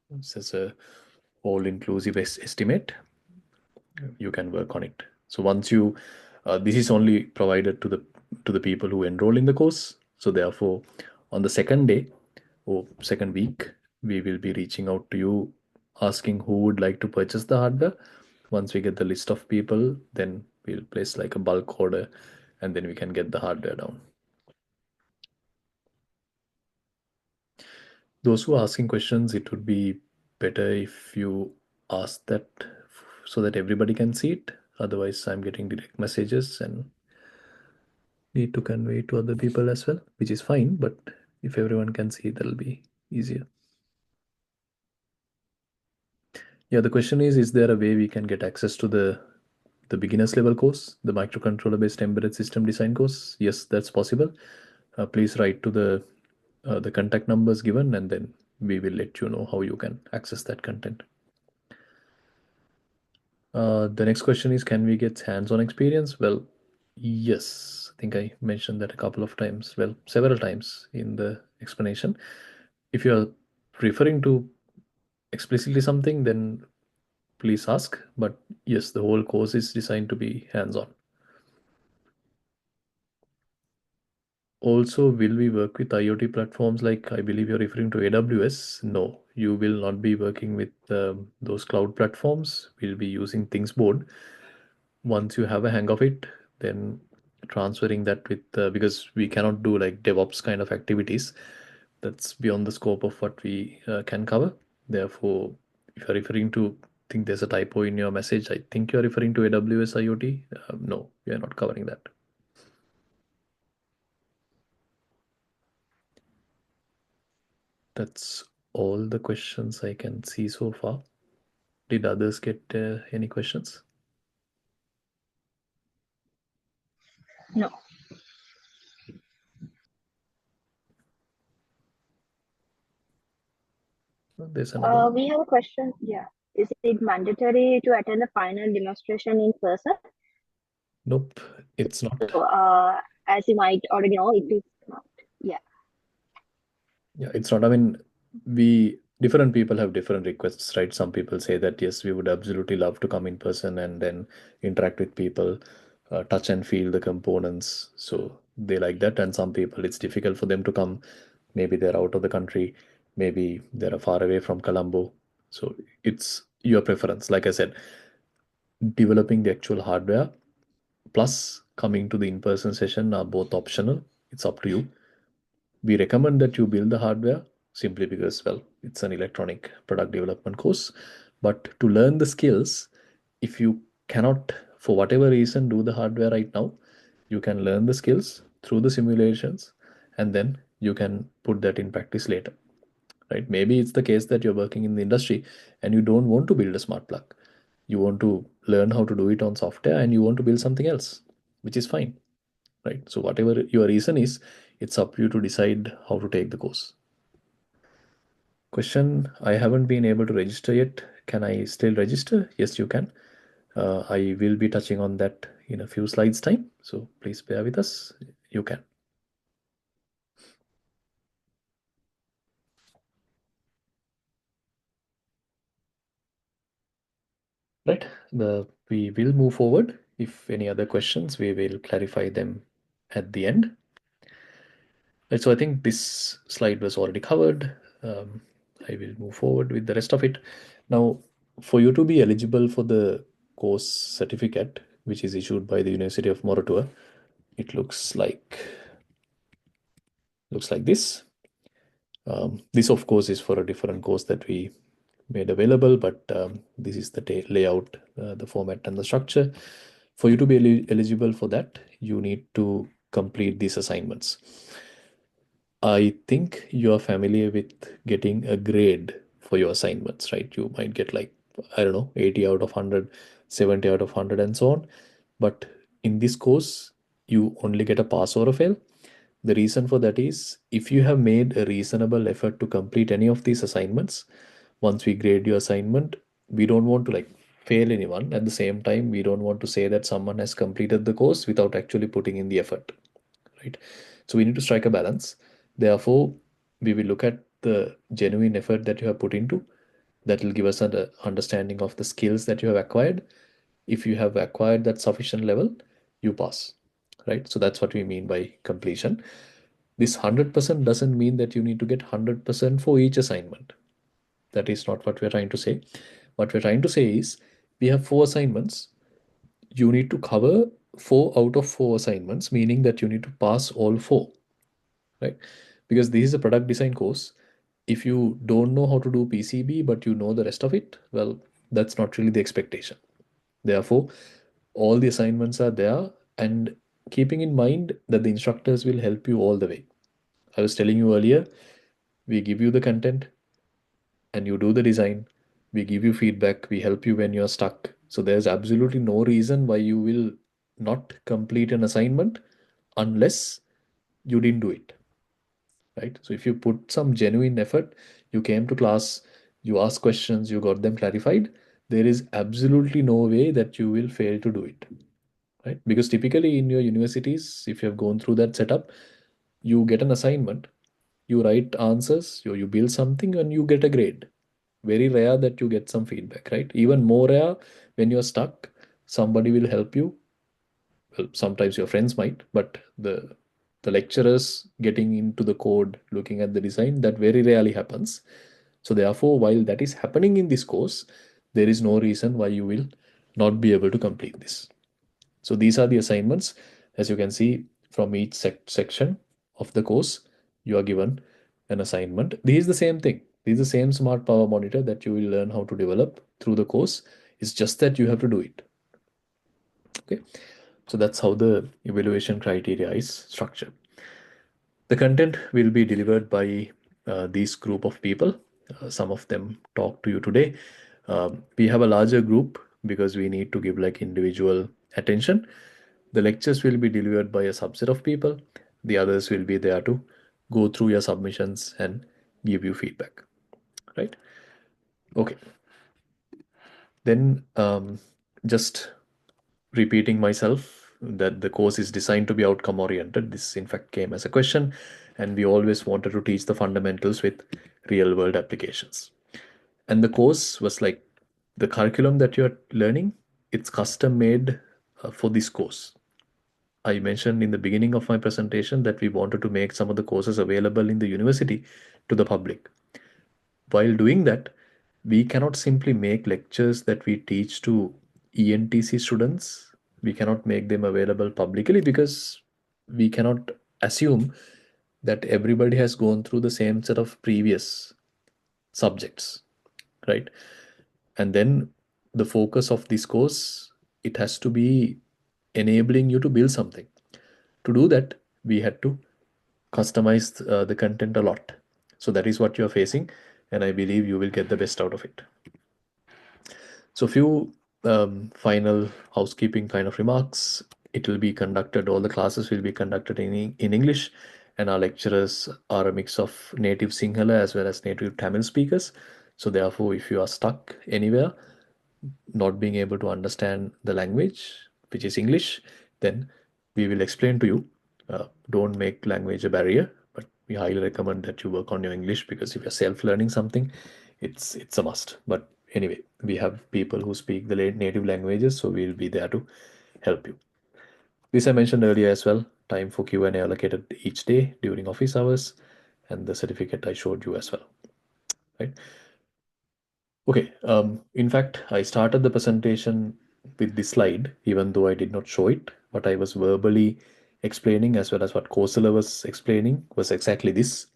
This is a all-inclusive estimate. You can work on it. So once you, this is only provided to the people who enroll in the course. So therefore, on the second day or second week, we will be reaching out to you asking who would like to purchase the hardware. Once we get the list of people, then we'll place like a bulk order and then we can get the hardware down. Those who are asking questions, it would be better if you ask that so that everybody can see it. Otherwise, I'm getting direct messages and need to convey to other people as well, which is fine. But if everyone can see, that'll be easier. Yeah, the question is there a way we can get access to the beginner's level course, the microcontroller based embedded system design course? Yes, that's possible. Please write to the contact numbers given, and then we will let you know how you can access that content. The next question is, can we get hands-on experience? Well, yes, I think I mentioned that a couple of times, well, several times in the explanation. If you're referring to explicitly something, then please ask. But yes, the whole course is designed to be hands-on. Also, will we work with IoT platforms like, I believe you're referring to AWS? No, you will not be working with those cloud platforms. We'll be using Thingsboard. Once you have a hang of it, then transferring that with, because we cannot do like DevOps kind of activities. That's beyond the scope of what we can cover. Therefore, if you're referring to, think there's a typo in your message, I think you're referring to AWS IoT. No, we are not covering that. That's all the questions I can see so far. Did others get any questions? No. There's another one. We have a question. Yeah. Is it mandatory to attend the final demonstration in person? Nope, it's not. So, as you might already know, it is not. Yeah. Yeah, it's not. I mean, different people have different requests, right? Some people say that, yes, we would absolutely love to come in person and then interact with people, touch and feel the components. So they like that. And some people, it's difficult for them to come. Maybe they're out of the country. Maybe they're far away from Colombo. So it's your preference. Like I said, developing the actual hardware plus coming to the in-person session are both optional. It's up to you. We recommend that you build the hardware simply because, well, it's an electronic product development course. But to learn the skills, if you cannot, for whatever reason, do the hardware right now, you can learn the skills through the simulations and then you can put that in practice later. Right? Maybe it's the case that you're working in the industry and you don't want to build a smart plug. You want to learn how to do it on software and you want to build something else, which is fine. Right? So whatever your reason is, it's up to you to decide how to take the course. Question, I haven't been able to register yet. Can I still register? Yes, you can. I will be touching on that in a few slides time. So please bear with us. You can. Right. We will move forward. If any other questions, we will clarify them at the end. Right, so I think this slide was already covered. I will move forward with the rest of it. Now, for you to be eligible for the course certificate, which is issued by the University of Moratuwa, it looks like this. This, of course, is for a different course that we made available, but this is the layout, the format, and the structure. For you to be eligible for that, you need to complete these assignments. I think you are familiar with getting a grade for your assignments, right? You might get like, I don't know, 80 out of 100, 70 out of 100, and so on. But in this course, you only get a pass or a fail. The reason for that is if you have made a reasonable effort to complete any of these assignments, once we grade your assignment, we don't want to like fail anyone. At the same time, we don't want to say that someone has completed the course without actually putting in the effort, right? So we need to strike a balance. Therefore, we will look at the genuine effort that you have put into. That will give us an understanding of the skills that you have acquired. If you have acquired that sufficient level, you pass, right? So that's what we mean by completion. This 100% doesn't mean that you need to get 100% for each assignment. That is not what we're trying to say. What we're trying to say is we have 4 assignments. You need to cover 4 out of 4 assignments, meaning that you need to pass all 4, right? Because this is a product design course. If you don't know how to do PCB, but you know the rest of it, well, that's not really the expectation. Therefore, all the assignments are there, and keeping in mind that the instructors will help you all the way. I was telling you earlier, we give you the content and you do the design. We give you feedback. We help you when you're stuck. So there's absolutely no reason why you will not complete an assignment unless you didn't do it, right? So if you put some genuine effort, you came to class, you asked questions, you got them clarified, there is absolutely no way that you will fail to do it, right? Because typically in your universities, if you have gone through that setup, you get an assignment, you write answers, you build something, and you get a grade. Very rare that you get some feedback, right? Even more rare when you're stuck, somebody will help you. Well, sometimes your friends might, but the lecturers getting into the code, looking at the design, that very rarely happens. So therefore, while that is happening in this course, there is no reason why you will not be able to complete this. So these are the assignments. As you can see from each section of the course, you are given an assignment. This is the same thing. This is the same smart power monitor that you will learn how to develop through the course. It's just that you have to do it. Okay. So that's how the evaluation criteria is structured. The content will be delivered by this group of people. Some of them talk to you today. We have a larger group because we need to give like individual attention. The lectures will be delivered by a subset of people. The others will be there to go through your submissions and give you feedback, right? Okay. Then just repeating myself that the course is designed to be outcome oriented. This in fact came as a question, and we always wanted to teach the fundamentals with real world applications. And the course was like the curriculum that you're learning, it's custom made for this course. I mentioned in the beginning of my presentation that we wanted to make some of the courses available in the university to the public. While doing that, we cannot simply make lectures that we teach to ENTC students. We cannot make them available publicly because we cannot assume that everybody has gone through the same set of previous subjects, right? And then the focus of this course, it has to be enabling you to build something. To do that, we had to customize the content a lot. So that is what you're facing, and I believe you will get the best out of it. So few final housekeeping kind of remarks. It will be conducted, all the classes will be conducted in English, and our lecturers are a mix of native Sinhala as well as native Tamil speakers. So therefore, if you are stuck anywhere, not being able to understand the language, which is English, then we will explain to you. Don't make language a barrier, but we highly recommend that you work on your English, because if you're self-learning something, it's a must. But anyway, we have people who speak the native languages, so we'll be there to help you. This I mentioned earlier as well. Time for Q&A allocated each day during office hours, and the certificate I showed you as well, right? Okay, in fact, I started the presentation with this slide, even though I did not show it. What I was verbally explaining, as well as what Kosala was explaining, was exactly this.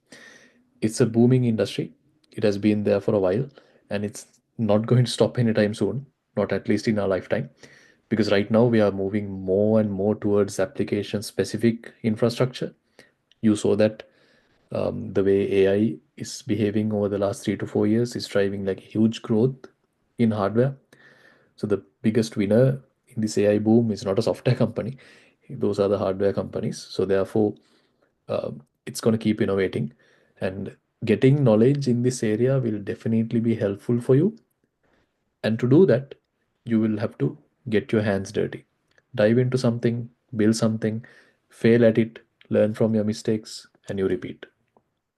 It's a booming industry. It has been there for a while, and it's not going to stop anytime soon, not at least in our lifetime, because right now we are moving more and more towards application specific infrastructure. You saw that The way AI is behaving over the last 3 to 4 years is driving like huge growth in hardware. So the biggest winner in this AI boom is not a software company; those are the hardware companies. So therefore, it's going to keep innovating, and getting knowledge in this area will definitely be helpful for you. And to do that, you will have to get your hands dirty, dive into something, build something, fail at it, learn from your mistakes, and you repeat,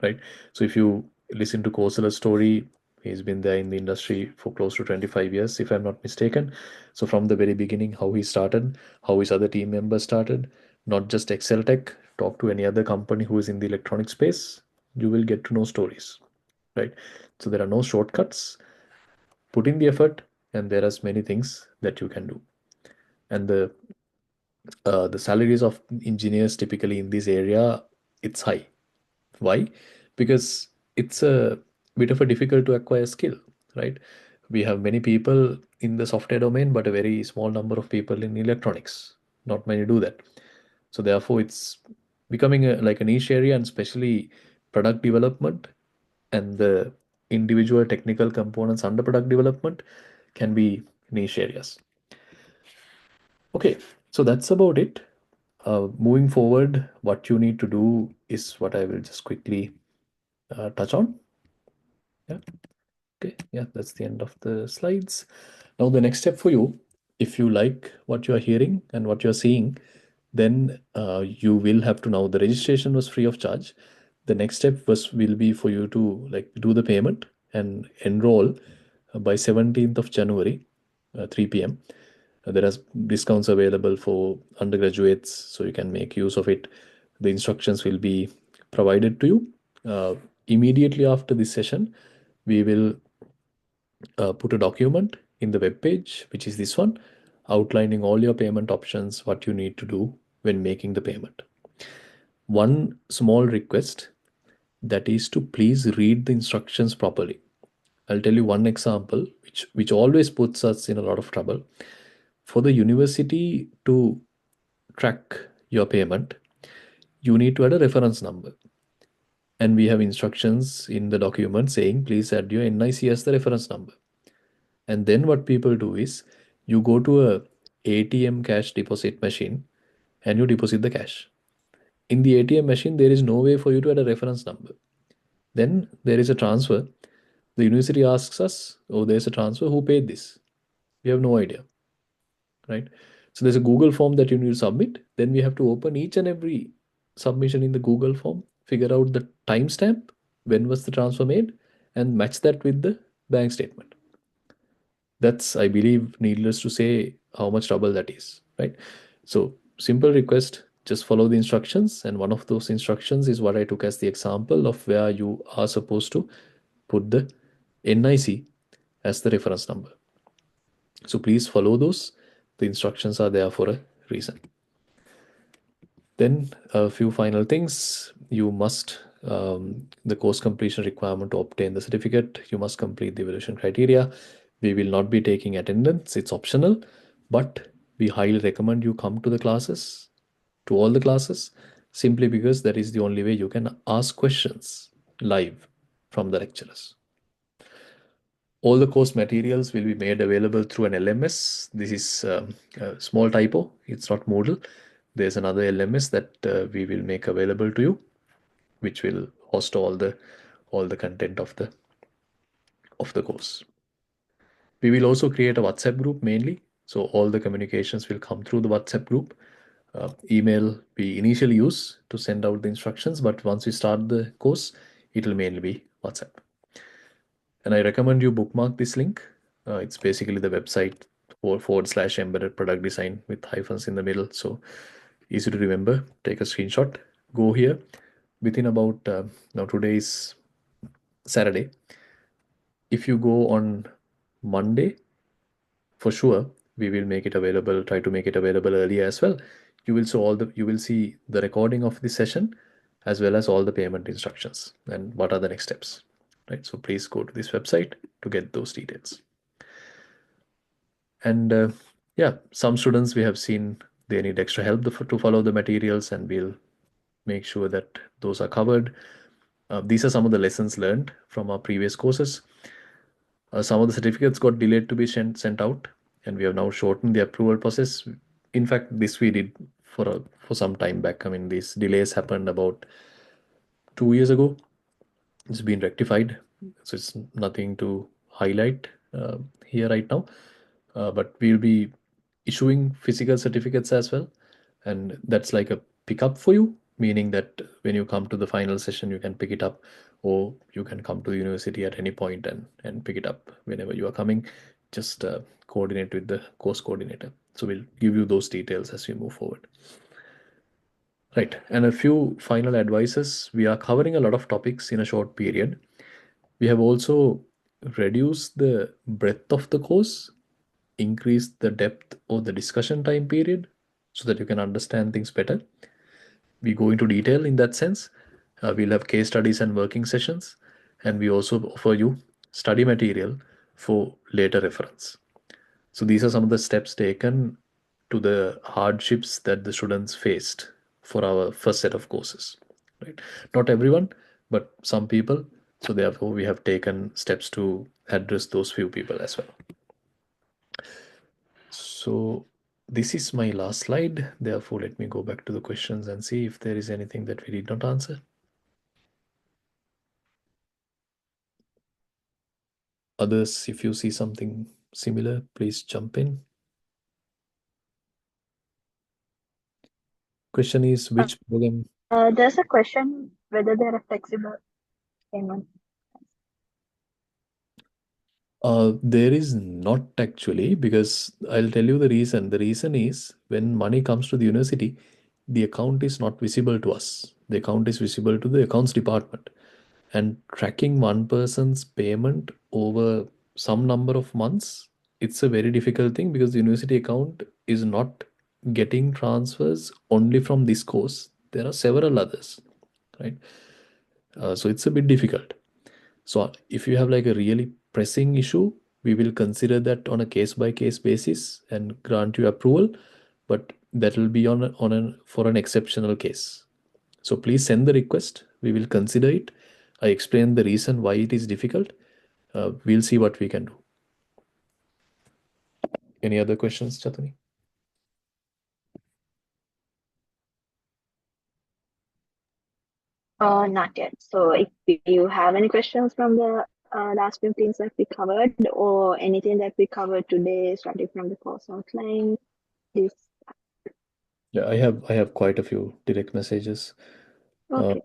right? So if you listen to Kosala's story, he's been there in the industry for close to 25 years, if I'm not mistaken. So from the very beginning, how he started, how his other team members started, not just Excel Tech, talk to any other company who is in the electronic space, you will get to know stories, right? So there are no shortcuts. Put in the effort, and there are many things that you can do. And the salaries of engineers typically in this area, it's high. Why? Because it's a bit of a difficult to acquire skill, right? We have many people in the software domain, but a very small number of people in electronics. Not many do that. So therefore, it's becoming like a niche area, and especially product development and the individual technical components under product development can be niche areas. Okay, so that's about it. Moving forward, what you need to do is what I will just quickly touch on. Yeah. Okay. Yeah, that's the end of the slides. Now, the next step for you, if you like what you are hearing and what you are seeing, then you will have to, now the registration was free of charge. The next step will be for you to like do the payment and enroll by 17th of January, 3 p.m. There are discounts available for undergraduates, so you can make use of it. The instructions will be provided to you. Immediately after this session, we will put a document in the web page, which is this one, outlining all your payment options, what you need to do when making the payment. One small request, that is to please read the instructions properly. I'll tell you one example, which always puts us in a lot of trouble. For the university to track your payment, you need to add a reference number. And we have instructions in the document saying, please add your NIC as the reference number. And then what people do is you go to a ATM cash deposit machine and you deposit the cash. In the ATM machine, there is no way for you to add a reference number. Then there is a transfer. The university asks us, oh, there's a transfer. Who paid this? We have no idea, right? So there's a Google form that you need to submit. Then we have to open each and every submission in the Google form, figure out the timestamp, when was the transfer made, and match that with the bank statement. That's, I believe, needless to say, how much trouble that is, right? So simple request, just follow the instructions. And one of those instructions is what I took as the example of where you are supposed to put the NIC as the reference number. So please follow those. The instructions are there for a reason. Then a few final things. You must, the course completion requirement to obtain the certificate, you must complete the evaluation criteria. We will not be taking attendance, it's optional, but we highly recommend you come to the classes, to all the classes, simply because that is the only way you can ask questions live from the lecturers. All the course materials will be made available through an LMS. This is a small typo. It's not Moodle. There's another LMS that we will make available to you, which will host all the content of the course. We will also create a WhatsApp group mainly. So all the communications will come through the WhatsApp group. Email we initially use to send out the instructions, but once we start the course, it will mainly be WhatsApp. And I recommend you bookmark this link. It's basically the website / embedded product design with hyphens in the middle. So easy to remember. Take a screenshot, go here. Within about, now today is Saturday. If you go on Monday, for sure, we will make it available, try to make it available earlier as well. You will see the recording of the session as well as all the payment instructions and what are the next steps. Right, so please go to this website to get those details. And yeah, some students we have seen they need extra help to follow the materials, and we'll make sure that those are covered. These are some of the lessons learned from our previous courses. Some of the certificates got delayed to be sent out, and we have now shortened the approval process. In fact, this we did for some time back. I mean, these delays happened about 2 years ago. It's been rectified, so it's nothing to highlight here right now. But we'll be issuing physical certificates as well, and that's like a pickup for you, meaning that when you come to the final session, you can pick it up, or you can come to the university at any point and pick it up whenever you are coming. Just coordinate with the course coordinator. So we'll give you those details as we move forward. Right, and a few final advices. We are covering a lot of topics in a short period. We have also reduced the breadth of the course, increased the depth or the discussion time period so that you can understand things better. We go into detail in that sense. We'll have case studies and working sessions, and we also offer you study material for later reference. So these are some of the steps taken to the hardships that the students faced for our first set of courses. Right? Not everyone, but some people. So therefore, we have taken steps to address those few people as well. So this is my last slide. Therefore, let me go back to the questions and see if there is anything that we did not answer. Others, if you see something similar, please jump in. Question is which program? There's a question whether there are flexible payment. There is not actually, because I'll tell you the reason. The reason is when money comes to the university, the account is not visible to us. The account is visible to the accounts department. And tracking one person's payment over some number of months, it's a very difficult thing because the university account is not getting transfers only from this course. There are several others, right? So it's a bit difficult. So if you have like a really pressing issue, we will consider that on a case by case basis and grant you approval, but that will be for an exceptional case. So please send the request. We will consider it. I explained the reason why it is difficult. We'll see what we can do. Any other questions, Chatani? Not yet. So if you have any questions from the last few things that we covered or anything that we covered today, starting from the course outline, please. Yeah, I have quite a few direct messages. Okay.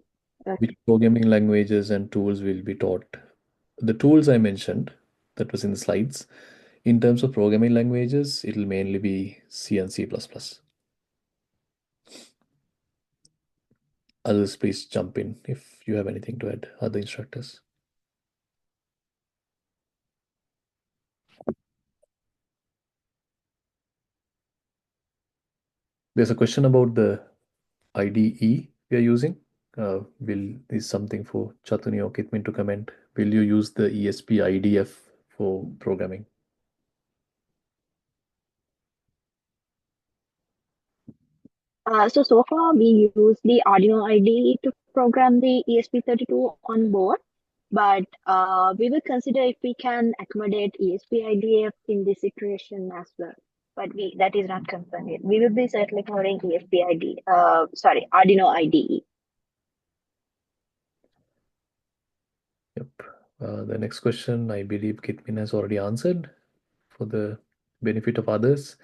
Which programming languages and tools will be taught? The tools I mentioned, that was in the slides. In terms of programming languages, it'll mainly be C and C++. Others, please jump in if you have anything to add, other instructors. There's a question about the IDE we are using. Is something for Chatuni or Kitmin to comment. Will you use the ESP IDF for programming? So far we use the Arduino IDE to program the ESP32 on board, but we will consider if we can accommodate ESP IDF in this iteration as well. But that is not confirmed yet. We will be certainly covering ESP IDE, Arduino IDE. Yep. The next question, I believe Kitmin has already answered for the benefit of others.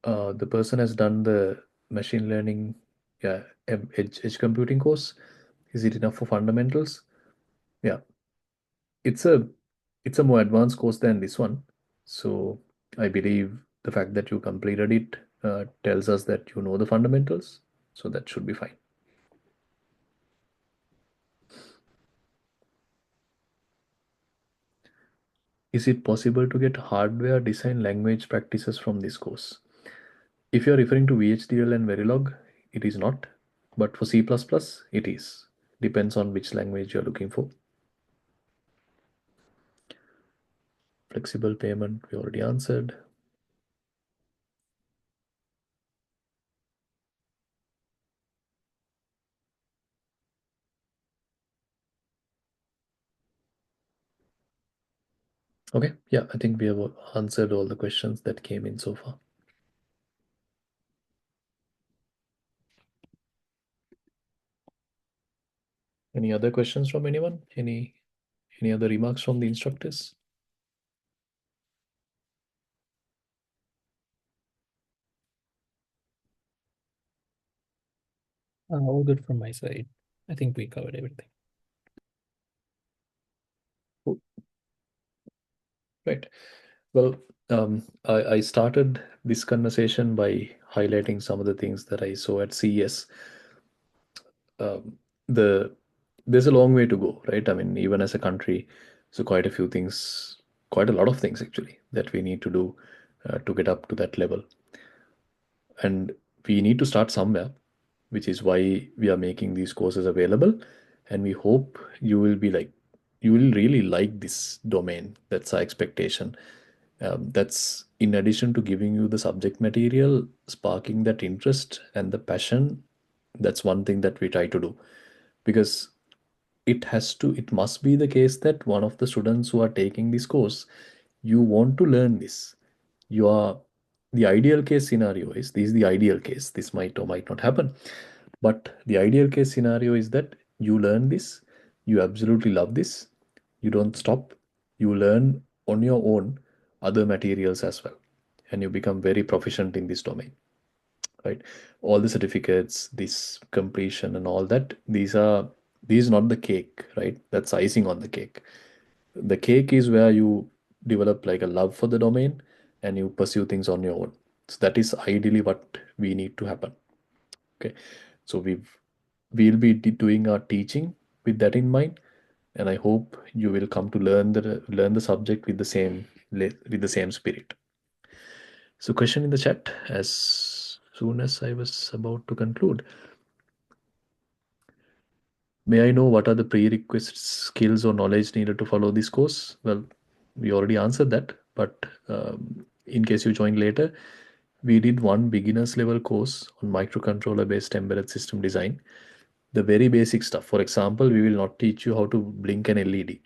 The person has done the machine learning, edge computing course. Is it enough for fundamentals? Yeah, it's a more advanced course than this one. So I believe the fact that you completed it tells us that you know the fundamentals. So that should be fine. Is it possible to get hardware design language practices from this course? If you're referring to VHDL and Verilog, it is not. But for C++, it is. Depends on which language you're looking for. Flexible payment, we already answered. Okay, yeah, I think we have answered all the questions that came in so far. Any other questions from anyone? Any other remarks from the instructors? All good from my side. I think we covered everything. Cool. Right. Well, I started this conversation by highlighting some of the things that I saw at CES. There's a long way to go, right? I mean, even as a country, so quite a few things, quite a lot of things actually, that we need to do to get up to that level. And we need to start somewhere, which is why we are making these courses available. And we hope you will really like this domain. That's our expectation. That's in addition to giving you the subject material, sparking that interest and the passion. That's one thing that we try to do, because it must be the case that one of the students who are taking this course, you want to learn this. You are The ideal case scenario is, this is the ideal case, this might or might not happen, but the ideal case scenario is that you learn this, you absolutely love this, you don't stop, you learn on your own other materials as well, and you become very proficient in this domain, right? All the certificates, this completion and all that, these not the cake, right? That's icing on the cake. The cake is where you develop like a love for the domain and you pursue things on your own. So that is ideally what we need to happen. Okay, so we'll be doing our teaching with that in mind, and I hope you will come to learn the subject with the same spirit. So, question in the chat as soon as I was about to conclude. May I know what are the prerequisite skills or knowledge needed to follow this course? Well, we already answered that, but in case you join later, we did one beginner's level course on microcontroller based embedded system design. The very basic stuff. For example, we will not teach you how to blink an LED,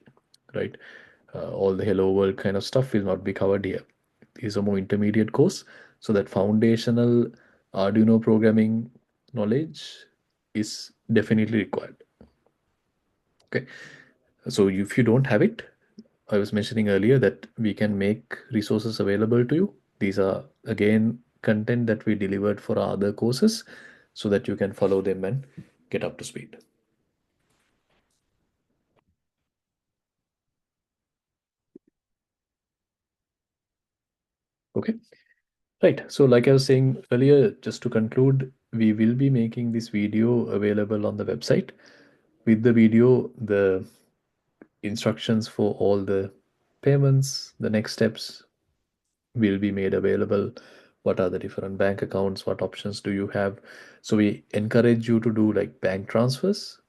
right? All the hello world kind of stuff will not be covered here. This is a more intermediate course, so that foundational Arduino programming knowledge is definitely required. Okay, so if you don't have it, I was mentioning earlier that we can make resources available to you. These are again content that we delivered for our other courses, so that you can follow them and get up to speed. Okay, right. So like I was saying earlier, just to conclude, we will be making this video available on the website. With the video, the instructions for all the payments, the next steps will be made available. What are the different bank accounts? What options do you have? So we encourage you to do like bank transfers.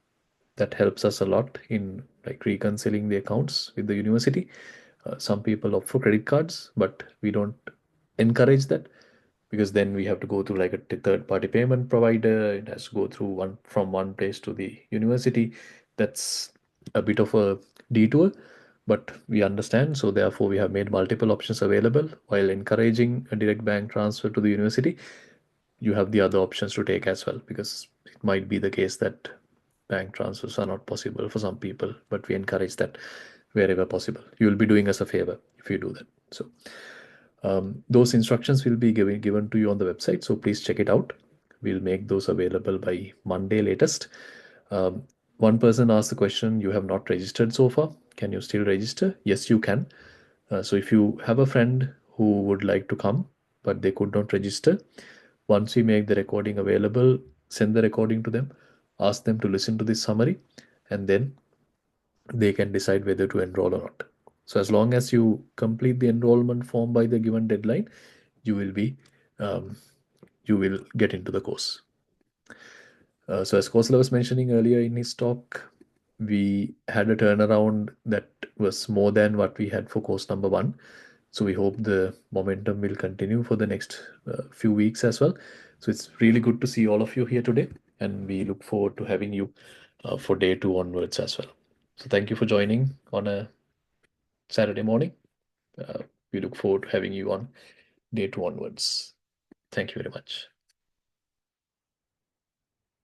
That helps us a lot in like reconciling the accounts with the university. Some people opt for credit cards, but we don't encourage that, because then we have to go through like a third party payment provider. It has to go through one place to the university. That's a bit of a detour, but we understand. So therefore we have made multiple options available. While encouraging a direct bank transfer to the university, you have the other options to take as well, because it might be the case that bank transfers are not possible for some people, but we encourage that wherever possible. You will be doing us a favor if you do that. So those instructions will be given to you on the website, so please check it out. We'll make those available by Monday latest. One person asked the question, you have not registered so far, can you still register? Yes, you can. So if you have a friend who would like to come but they could not register, once we make the recording available, send the recording to them, ask them to listen to this summary, and then they can decide whether to enroll or not. So as long as you complete the enrollment form by the given deadline, you will be you will get into the course. So as Kosala was mentioning earlier in his talk, we had a turnaround that was more than what we had for course number 1. So we hope the momentum will continue for the next few weeks as well. So it's really good to see all of you here today, and we look forward to having you for day 2 onwards as well. So thank you for joining on a Saturday morning. We look forward to having you on day 2 onwards. Thank you very much.